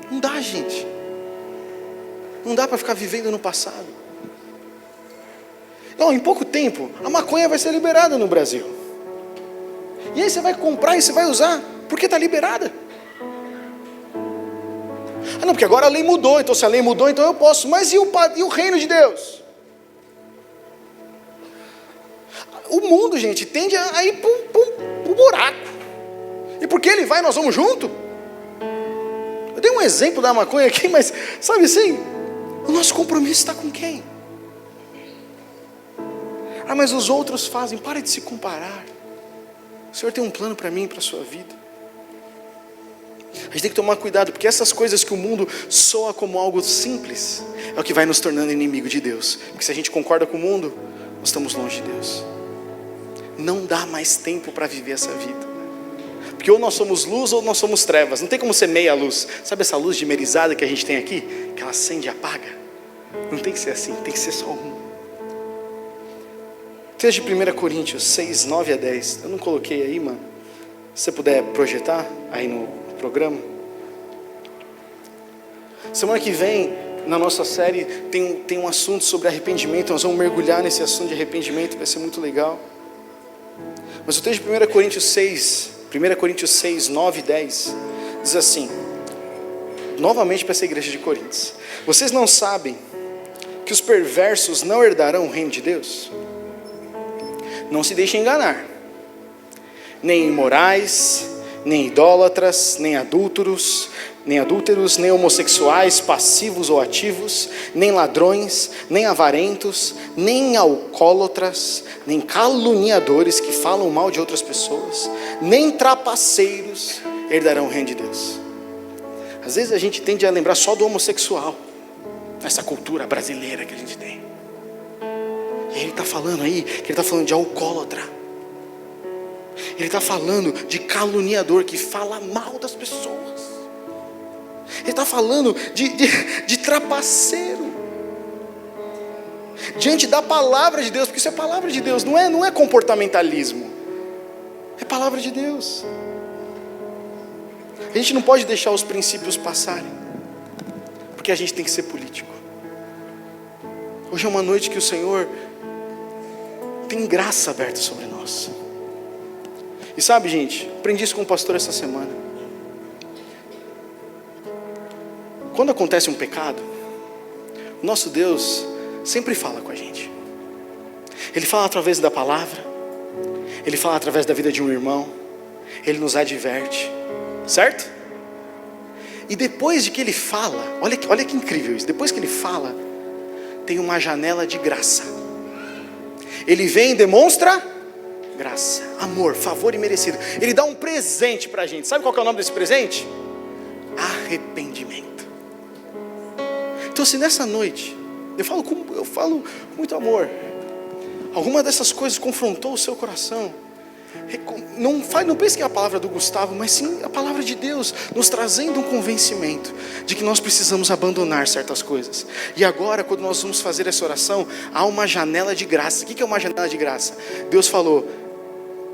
Não dá, gente. Não dá para ficar vivendo no passado. Não, em pouco tempo, a maconha vai ser liberada no Brasil. E aí você vai comprar e você vai usar, porque está liberada. Ah não, porque agora a lei mudou, então se a lei mudou, então eu posso. Mas e o reino de Deus? O mundo, gente, tende a ir para o buraco. E porque ele vai, nós vamos junto? Eu dei um exemplo da maconha aqui, mas sabe assim, o nosso compromisso está com quem? Ah, mas os outros fazem. Para de se comparar. O Senhor tem um plano para mim e para a sua vida. A gente tem que tomar cuidado, porque essas coisas que o mundo soa como algo simples é o que vai nos tornando inimigo de Deus. Porque se a gente concorda com o mundo, nós estamos longe de Deus. Não dá mais tempo para viver essa vida. Porque ou nós somos luz ou nós somos trevas. Não tem como ser meia luz. Sabe essa luz dimerizada que a gente tem aqui? Que ela acende e apaga. Não tem que ser assim, tem que ser só um. Texto de 1 Coríntios 6, 9 a 10. Eu não coloquei aí, mano. Se você puder projetar aí no programa. Semana que vem, na nossa série, tem um assunto sobre arrependimento. Nós vamos mergulhar nesse assunto de arrependimento, vai ser muito legal. Mas o texto de 1 Coríntios 6, 9 e 10, diz assim, novamente para essa igreja de Coríntios: vocês não sabem que os perversos não herdarão o reino de Deus? Não se deixem enganar. Nem imorais, nem idólatras, nem adúlteros, nem homossexuais, passivos ou ativos, nem ladrões, nem avarentos, nem alcoólatras, nem caluniadores que falam mal de outras pessoas, nem trapaceiros herdarão o reino de Deus. Às vezes a gente tende a lembrar só do homossexual, nessa cultura brasileira que a gente tem. E ele está falando aí, que ele está falando de alcoólatra. Ele está falando de caluniador que fala mal das pessoas. Ele está falando de trapaceiro. Diante da palavra de Deus, porque isso é palavra de Deus, não é comportamentalismo. É palavra de Deus. A gente não pode deixar os princípios passarem, porque a gente tem que ser político. Hoje é uma noite que o Senhor tem graça aberta sobre nós. E sabe, gente, aprendi isso com o pastor essa semana. Quando acontece um pecado, o nosso Deus sempre fala com a gente. Ele fala através da palavra, Ele fala através da vida de um irmão, Ele nos adverte, certo? E depois de que Ele fala, olha que incrível isso, depois que Ele fala, tem uma janela de graça. Ele vem e demonstra graça, amor, favor imerecido. Ele dá um presente para a gente. Sabe qual que é o nome desse presente? Arrependimento. Então, se nessa noite, eu falo com muito amor, alguma dessas coisas confrontou o seu coração, não pense que é a palavra do Gustavo, mas sim a palavra de Deus, nos trazendo um convencimento de que nós precisamos abandonar certas coisas. E agora, quando nós vamos fazer essa oração, há uma janela de graça. O que é uma janela de graça? Deus falou: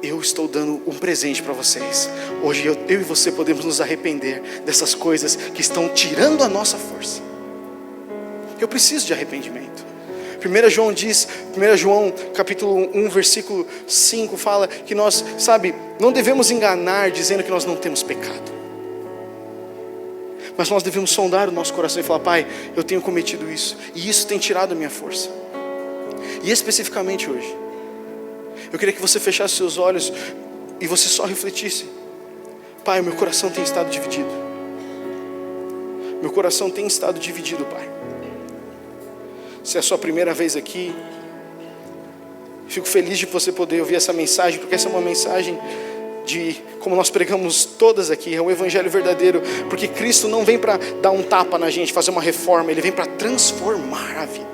eu estou dando um presente para vocês. Hoje eu e você podemos nos arrepender dessas coisas que estão tirando a nossa força. Eu preciso de arrependimento. 1 João capítulo 1, versículo 5 fala que nós, não devemos enganar dizendo que nós não temos pecado. Mas nós devemos sondar o nosso coração e falar: Pai, eu tenho cometido isso, e isso tem tirado a minha força. E especificamente hoje, eu queria que você fechasse seus olhos e você só refletisse: Pai, o meu coração tem estado dividido. Meu coração tem estado dividido, Pai. Se é a sua primeira vez aqui, fico feliz de você poder ouvir essa mensagem, porque essa é uma mensagem de, como nós pregamos todas aqui, é um evangelho verdadeiro, porque Cristo não vem para dar um tapa na gente, fazer uma reforma, Ele vem para transformar a vida.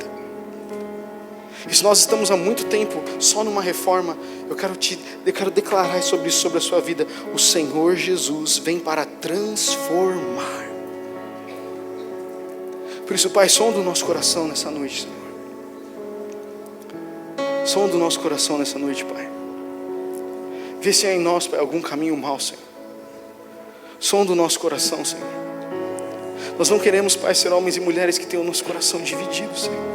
E se nós estamos há muito tempo só numa reforma, eu quero declarar sobre isso, sobre a sua vida. O Senhor Jesus vem para transformar. Por isso, Pai, sonda o nosso coração nessa noite, Senhor. Sonda o nosso coração nessa noite, Pai. Vê se há em nós, Pai, algum caminho mau, Senhor. Sonda o nosso coração, Senhor. Nós não queremos, Pai, ser homens e mulheres que tenham o nosso coração dividido, Senhor.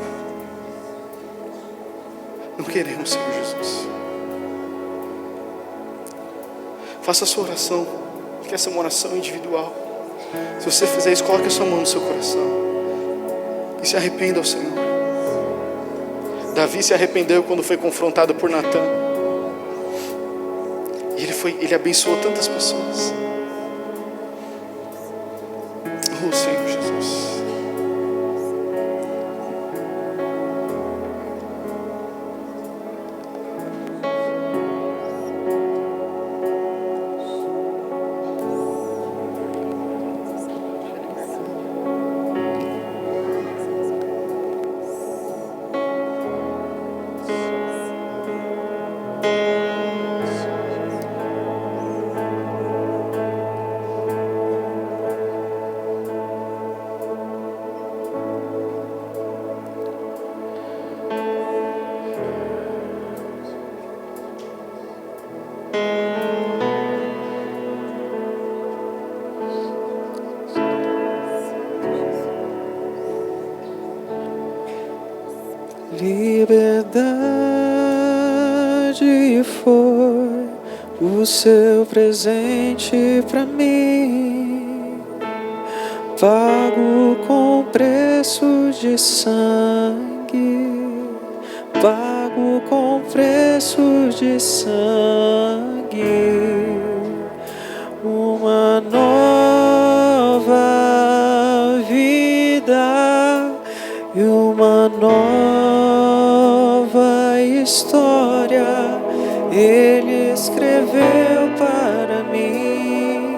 Não queremos, Senhor Jesus. Faça a sua oração, que essa é uma oração individual. Se você fizer isso, coloque a sua mão no seu coração e se arrependa ao Senhor. Davi se arrependeu quando foi confrontado por Natã. E ele abençoou tantas pessoas. Oh, Senhor Jesus. Liberdade foi o seu presente pra mim, pago com preço de sangue, pago com preço de sangue. Uma nova vida e uma nova história Ele escreveu para mim.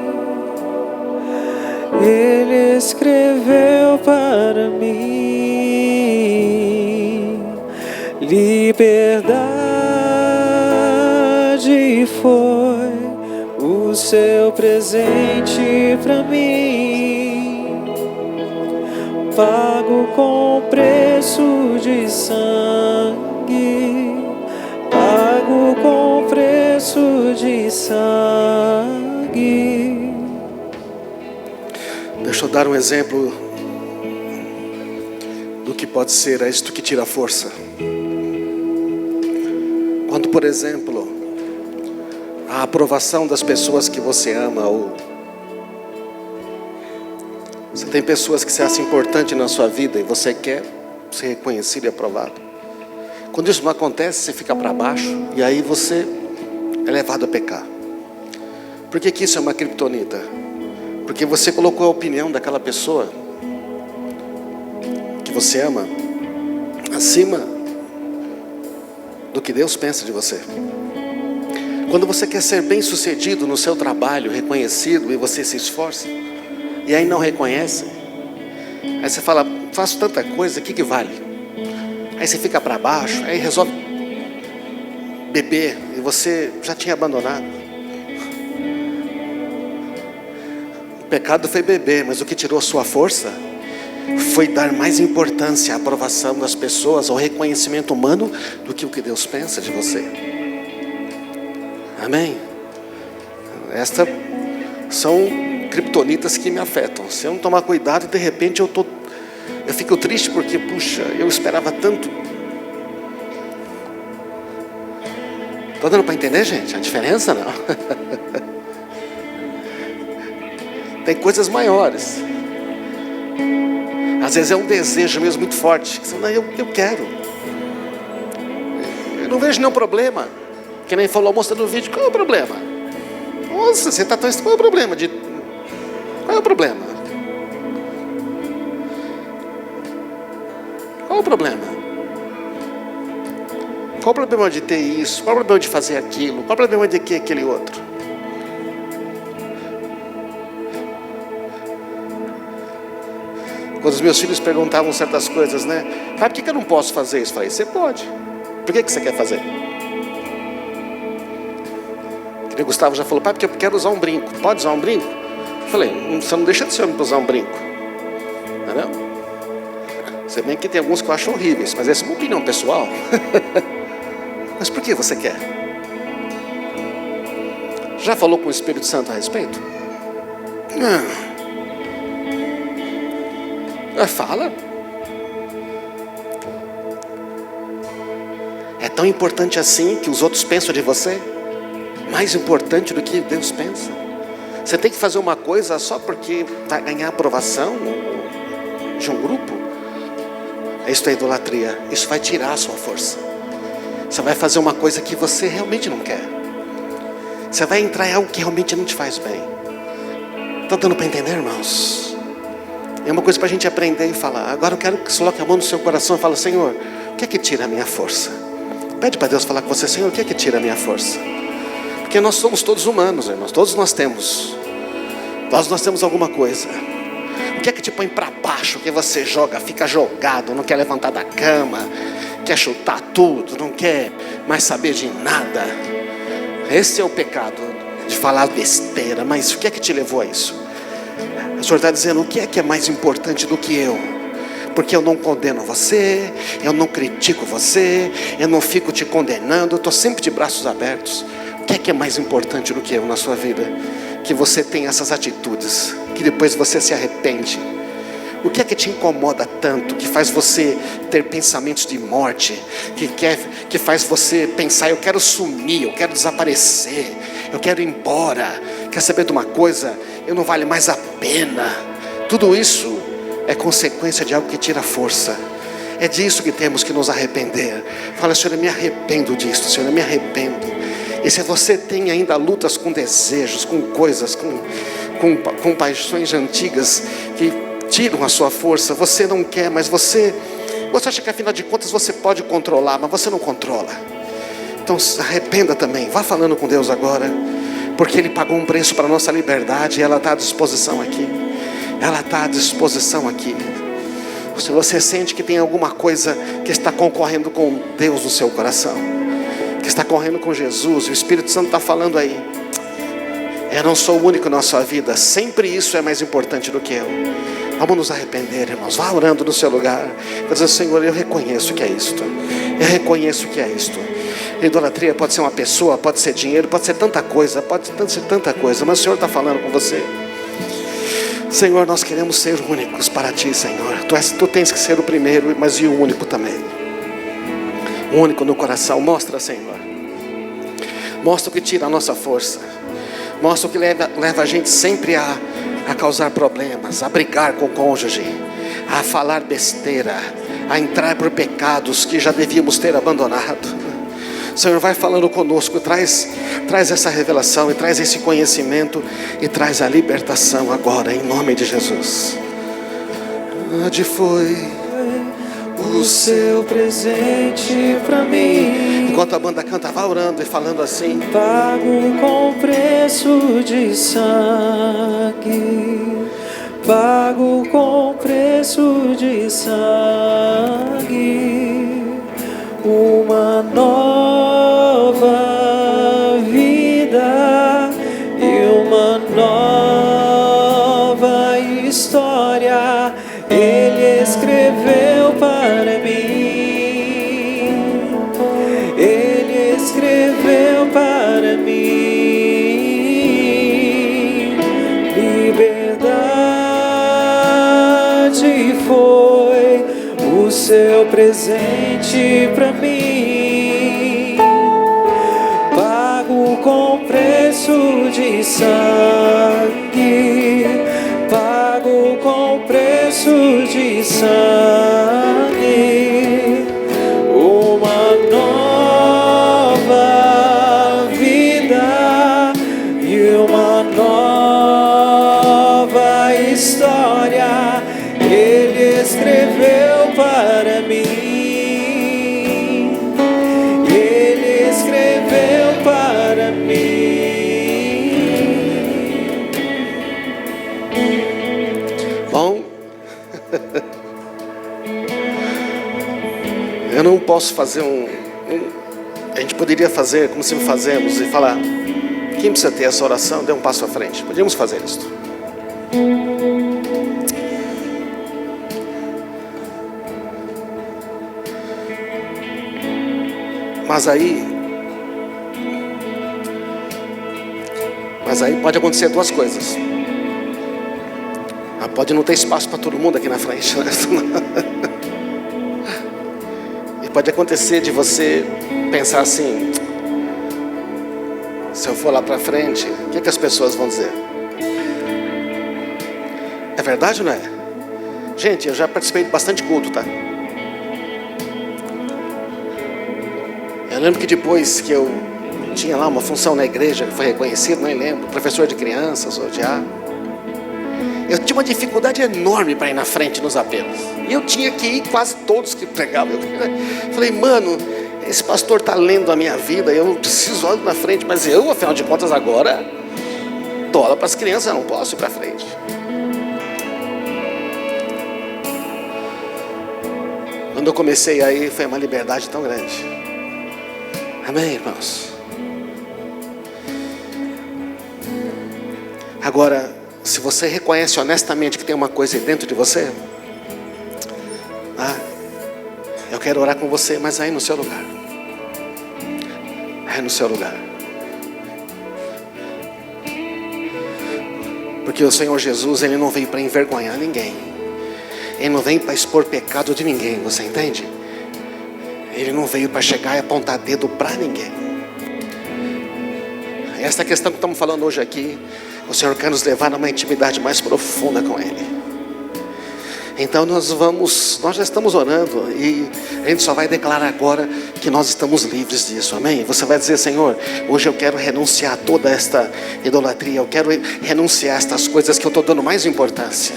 Ele escreveu para mim. Liberdade foi o seu presente pra mim, pago com preço de sangue, pago com preço de sangue. Deixa eu dar um exemplo do que pode ser, é isto que tira a força. Quando, por exemplo, a aprovação das pessoas que você ama, ou você tem pessoas que se acham importantes na sua vida e você quer ser reconhecido e aprovado. Quando isso não acontece, você fica para baixo e aí você é levado a pecar. Por que isso é uma criptonita? Porque você colocou a opinião daquela pessoa que você ama acima do que Deus pensa de você. Quando você quer ser bem sucedido no seu trabalho, reconhecido, e você se esforça, e aí não reconhece, aí você fala, faço tanta coisa, o que vale? Aí você fica para baixo, aí resolve beber, e você já tinha abandonado. O pecado foi beber, mas o que tirou sua força foi dar mais importância à aprovação das pessoas, ao reconhecimento humano, do que o que Deus pensa de você. Amém? Estas são criptonitas que me afetam. Se eu não tomar cuidado, de repente eu fico triste porque, puxa, eu esperava tanto. Está dando para entender, gente? A diferença não. Tem coisas maiores. Às vezes é um desejo mesmo muito forte. Eu quero. Eu não vejo nenhum problema. Que nem falou a moça no vídeo, qual é o problema? Nossa, você está tão... Qual é o problema? Qual é o problema? Qual é o problema? Qual o problema de ter isso? Qual o problema de fazer aquilo? Qual o problema de que aquele outro? Quando os meus filhos perguntavam certas coisas, né? Pai, por que eu não posso fazer isso? Eu falei, você pode. Por que você quer fazer? O Gustavo já falou, pai, porque eu quero usar um brinco. Pode usar um brinco? Eu falei, você não deixa de ser homem para usar um brinco. Entendeu? Se bem que tem alguns que eu acho horríveis, mas essa é uma opinião pessoal. Mas por que você quer? Já falou com o Espírito Santo a respeito? Fala. É tão importante assim que os outros pensam de você? Mais importante do que Deus pensa. Você tem que fazer uma coisa só porque vai ganhar aprovação de um grupo? Isso é idolatria. Isso vai tirar a sua força. Você vai fazer uma coisa que você realmente não quer. Você vai entrar em algo que realmente não te faz bem. Está dando para entender, irmãos? É uma coisa para a gente aprender e falar. Agora eu quero que você coloque a mão no seu coração e fale, Senhor, o que é que tira a minha força? Pede para Deus falar com você, Senhor, o que é que tira a minha força? Porque nós somos todos humanos, irmãos. Todos nós temos. Nós temos alguma coisa. O que é que te põe para baixo? Que você joga, fica jogado, não quer levantar da cama, quer chutar tudo, não quer mais saber de nada. Esse é o pecado, de falar besteira. Mas o que é que te levou a isso? O Senhor está dizendo, o que é mais importante do que eu? Porque eu não condeno você, eu não critico você, eu não fico te condenando, eu estou sempre de braços abertos. O que é mais importante do que eu na sua vida? Que você tem essas atitudes, que depois você se arrepende. O que é que te incomoda tanto, que faz você ter pensamentos de morte, que faz você pensar, eu quero sumir, eu quero desaparecer, eu quero ir embora? Quer saber de uma coisa? Eu não vale mais a pena. Tudo isso é consequência de algo que tira força. É disso que temos que nos arrepender. Fala, Senhor, eu me arrependo disso, Senhor, eu me arrependo. E se você tem ainda lutas com desejos, com coisas, com paixões antigas que tiram a sua força, você não quer, mas você acha que afinal de contas você pode controlar, mas você não controla. Então se arrependa também, vá falando com Deus agora, porque Ele pagou um preço para a nossa liberdade, e ela está à disposição aqui. Ela está à disposição aqui. Se você sente que tem alguma coisa que está concorrendo com Deus no seu coração, que está correndo com Jesus, o Espírito Santo está falando aí, eu não sou o único na sua vida, sempre isso é mais importante do que eu. Vamos nos arrepender, irmãos. Vá orando no seu lugar, vai dizer, Senhor, eu reconheço que é isto, eu reconheço que é isto. Idolatria pode ser uma pessoa, pode ser dinheiro, pode ser tanta coisa, mas o Senhor está falando com você. Senhor, nós queremos ser únicos para Ti, Senhor. Tu tens que ser o primeiro, mas e o único também. O único no coração. Mostra, Senhor. Mostra o que tira a nossa força. Mostra o que leva a gente sempre a causar problemas, a brigar com o cônjuge, a falar besteira, a entrar por pecados que já devíamos ter abandonado. Senhor, vai falando conosco, traz essa revelação, e traz esse conhecimento, e traz a libertação agora, em nome de Jesus. Onde foi o seu presente pra mim? Enquanto a banda canta, vá orando e falando assim: pago com preço de sangue, pago com preço de sangue, uma nova vida e uma nova história Ele escreveu para mim. Ele escreveu para mim. Liberdade foi o seu presente para mim, pago com preço de sangue, pago com preço de sangue, uma nova vida e uma nova história Ele escreveu para mim. Ele escreveu para mim. Bom, eu não posso fazer a gente poderia fazer como sempre fazemos e falar, quem precisa ter essa oração, dê um passo à frente. Podíamos fazer isso. Mas aí pode acontecer duas coisas. Pode não ter espaço para todo mundo aqui na frente, né? E pode acontecer de você pensar assim: se eu for lá para frente, o que as pessoas vão dizer? É verdade ou não é? Gente, eu já participei de bastante culto, tá? Eu lembro que depois que eu tinha lá uma função na igreja que foi reconhecido, não lembro, professor de crianças ou diácono, eu tinha uma dificuldade enorme para ir na frente nos apelos. E eu tinha que ir quase todos que pregavam. Eu falei, mano, esse pastor está lendo a minha vida, eu não preciso ir na frente, mas eu, afinal de contas, agora dou aula para as crianças, eu não posso ir para frente. Quando eu comecei aí, foi uma liberdade tão grande. Amém, irmãos? Agora, se você reconhece honestamente que tem uma coisa dentro de você, eu quero orar com você, mas aí no seu lugar. Aí no seu lugar. Porque o Senhor Jesus, Ele não veio para envergonhar ninguém, Ele não vem para expor pecado de ninguém, você entende? Ele não veio para chegar e apontar dedo para ninguém. Essa é a questão que estamos falando hoje aqui. O Senhor quer nos levar numa intimidade mais profunda com Ele. Então nós já estamos orando e a gente só vai declarar agora que nós estamos livres disso, amém? Você vai dizer: Senhor, hoje eu quero renunciar a toda esta idolatria, eu quero renunciar a estas coisas que eu estou dando mais importância.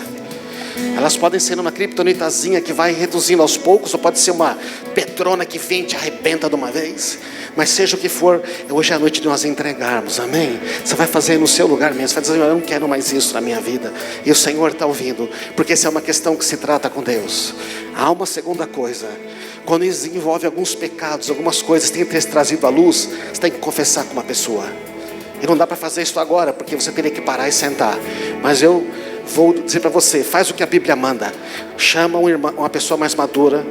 Elas podem ser uma criptonitazinha que vai reduzindo aos poucos, ou pode ser uma petrona que vem e te arrebenta de uma vez. Mas seja o que for, hoje é a noite de nós entregarmos, amém? Você vai fazer no seu lugar mesmo, você vai dizer: eu não quero mais isso na minha vida. E o Senhor está ouvindo, porque essa é uma questão que se trata com Deus. Há uma segunda coisa: quando envolve alguns pecados, algumas coisas que têm que ter trazido à luz, você tem que confessar com uma pessoa. E não dá para fazer isso agora, porque você teria que parar e sentar. Mas eu vou dizer para você: faz o que a Bíblia manda. Chama um irmão, uma pessoa mais madura,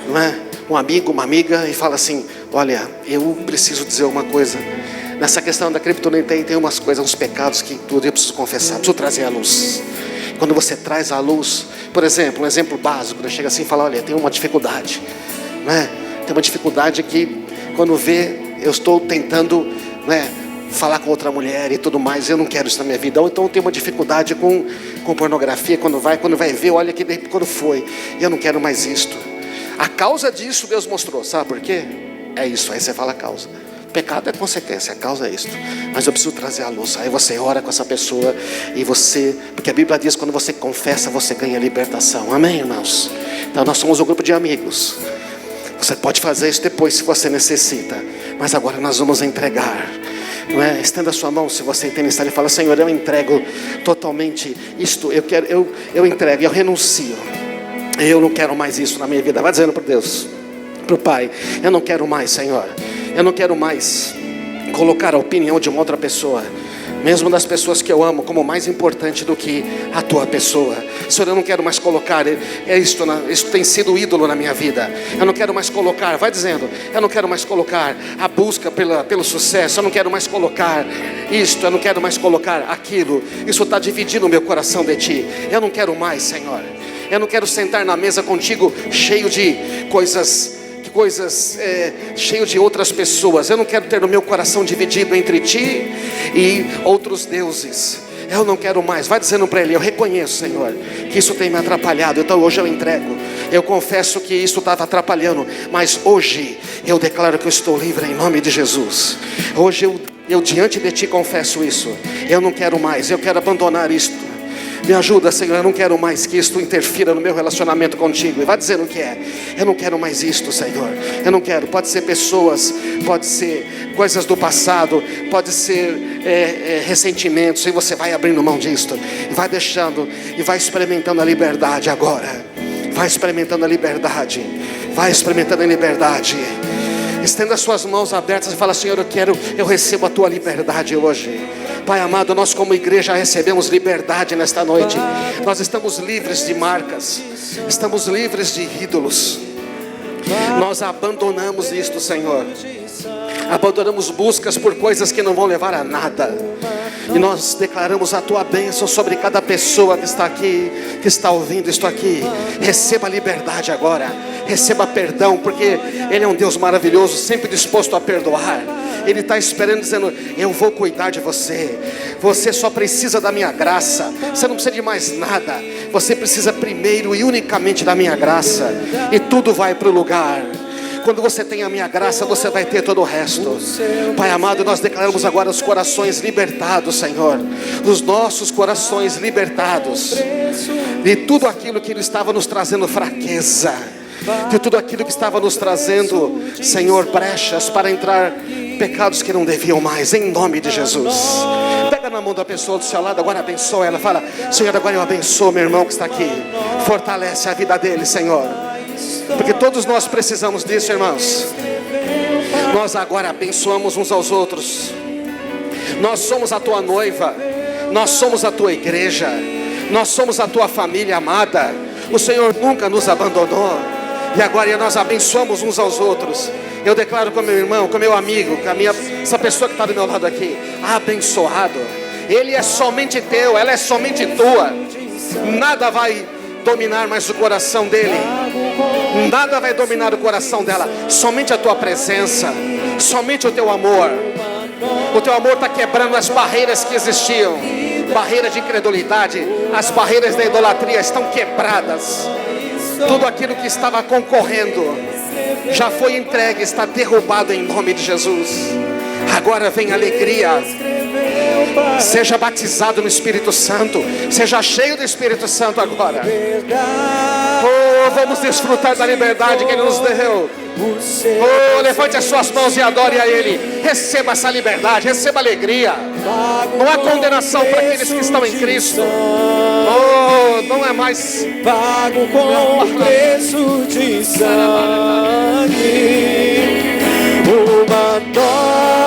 não é? Um amigo, uma amiga, e fala assim: olha, eu preciso dizer uma coisa. Nessa questão da criptonita tem umas coisas, uns pecados que tudo eu preciso confessar, preciso trazer à luz. Quando você traz à luz, por exemplo, um exemplo básico, chega assim e fala: olha, tem uma dificuldade, não é? Tem uma dificuldade que quando vê, eu estou tentando, não é, falar com outra mulher e tudo mais, eu não quero isso na minha vida. Ou então eu tenho uma dificuldade com pornografia, quando vai ver, olha que quando foi, eu não quero mais isto. A causa disso Deus mostrou, sabe por quê? É isso, aí você fala a causa. Pecado é consequência, a causa é isso. Mas eu preciso trazer a luz. Aí você ora com essa pessoa e você, porque a Bíblia diz que quando você confessa, você ganha libertação. Amém, irmãos? Então nós somos um grupo de amigos. Você pode fazer isso depois se você necessita, mas agora nós vamos entregar. Não é? Estenda a sua mão se você tem necessidade e fala: Senhor, eu entrego totalmente isto. Eu entrego, eu renuncio. Eu não quero mais isso na minha vida. Vai dizendo para Deus, para o Pai: eu não quero mais, Senhor. Eu não quero mais colocar a opinião de uma outra pessoa, mesmo das pessoas que eu amo, como mais importante do que a tua pessoa. Senhor, eu não quero mais colocar isso tem sido ídolo na minha vida. Eu não quero mais colocar, vai dizendo, eu não quero mais colocar a busca pelo sucesso. Eu não quero mais colocar isto, eu não quero mais colocar aquilo. Isso está dividindo o meu coração de ti. Eu não quero mais, Senhor. Eu não quero sentar na mesa contigo cheio de coisas, cheio de outras pessoas. Eu não quero ter o meu coração dividido entre ti e outros deuses. Eu não quero mais. Vai dizendo para Ele: eu reconheço, Senhor, que isso tem me atrapalhado. Então hoje eu entrego. Eu confesso que isso estava atrapalhando, mas hoje eu declaro que eu estou livre em nome de Jesus. Hoje eu diante de ti confesso isso. Eu não quero mais. Eu quero abandonar isto. Me ajuda, Senhor, eu não quero mais que isto interfira no meu relacionamento contigo. E vai dizendo o que é. Eu não quero mais isto, Senhor. Eu não quero, pode ser pessoas, pode ser coisas do passado, pode ser ressentimentos. E você vai abrindo mão disto, e vai deixando, e vai experimentando a liberdade agora. Vai experimentando a liberdade. Vai experimentando a liberdade. Estenda as suas mãos abertas e fala: Senhor, eu recebo a tua liberdade hoje. Pai amado, nós como igreja recebemos liberdade nesta noite. Nós estamos livres de marcas, estamos livres de ídolos. Nós abandonamos isto, Senhor. Abandonamos buscas por coisas que não vão levar a nada. E nós declaramos a tua bênção sobre cada pessoa que está aqui, que está ouvindo isto aqui. Receba liberdade agora. Receba perdão, porque Ele é um Deus maravilhoso, sempre disposto a perdoar. Ele está esperando, dizendo: eu vou cuidar de você. Você só precisa da minha graça. Você não precisa de mais nada. Você precisa primeiro e unicamente da minha graça, e tudo vai para o lugar. Quando você tem a minha graça, você vai ter todo o resto. Pai amado, nós declaramos agora os corações libertados, Senhor. Os nossos corações libertados de tudo aquilo que estava nos trazendo fraqueza, de tudo aquilo que estava nos trazendo, Senhor, brechas para entrar pecados que não deviam mais, em nome de Jesus. Pega na mão da pessoa do seu lado, agora abençoa ela. Fala: Senhor, agora eu abençoo meu irmão que está aqui. Fortalece a vida dele, Senhor, porque todos nós precisamos disso, irmãos. Nós agora abençoamos uns aos outros. Nós somos a tua noiva, nós somos a tua igreja, nós somos a tua família amada. O Senhor nunca nos abandonou. E agora nós abençoamos uns aos outros. Eu declaro com meu irmão, com meu amigo, com essa pessoa que está do meu lado aqui, abençoado. Ele é somente teu, ela é somente tua. Nada vai dominar mais o coração dele. Nada vai dominar o coração dela. Somente a tua presença, somente o teu amor. O teu amor está quebrando as barreiras que existiam. Barreiras de incredulidade, as barreiras da idolatria estão quebradas. Tudo aquilo que estava concorrendo já foi entregue, está derrubado em nome de Jesus. Agora vem alegria. Seja batizado no Espírito Santo. Seja cheio do Espírito Santo agora. Oh, vamos desfrutar da liberdade que Ele nos deu. Oh, levante as suas mãos e adore a Ele. Receba essa liberdade, receba alegria. Não há condenação para aqueles que estão em Cristo. Oh, não é mais pago com preço de sangue. Uma nova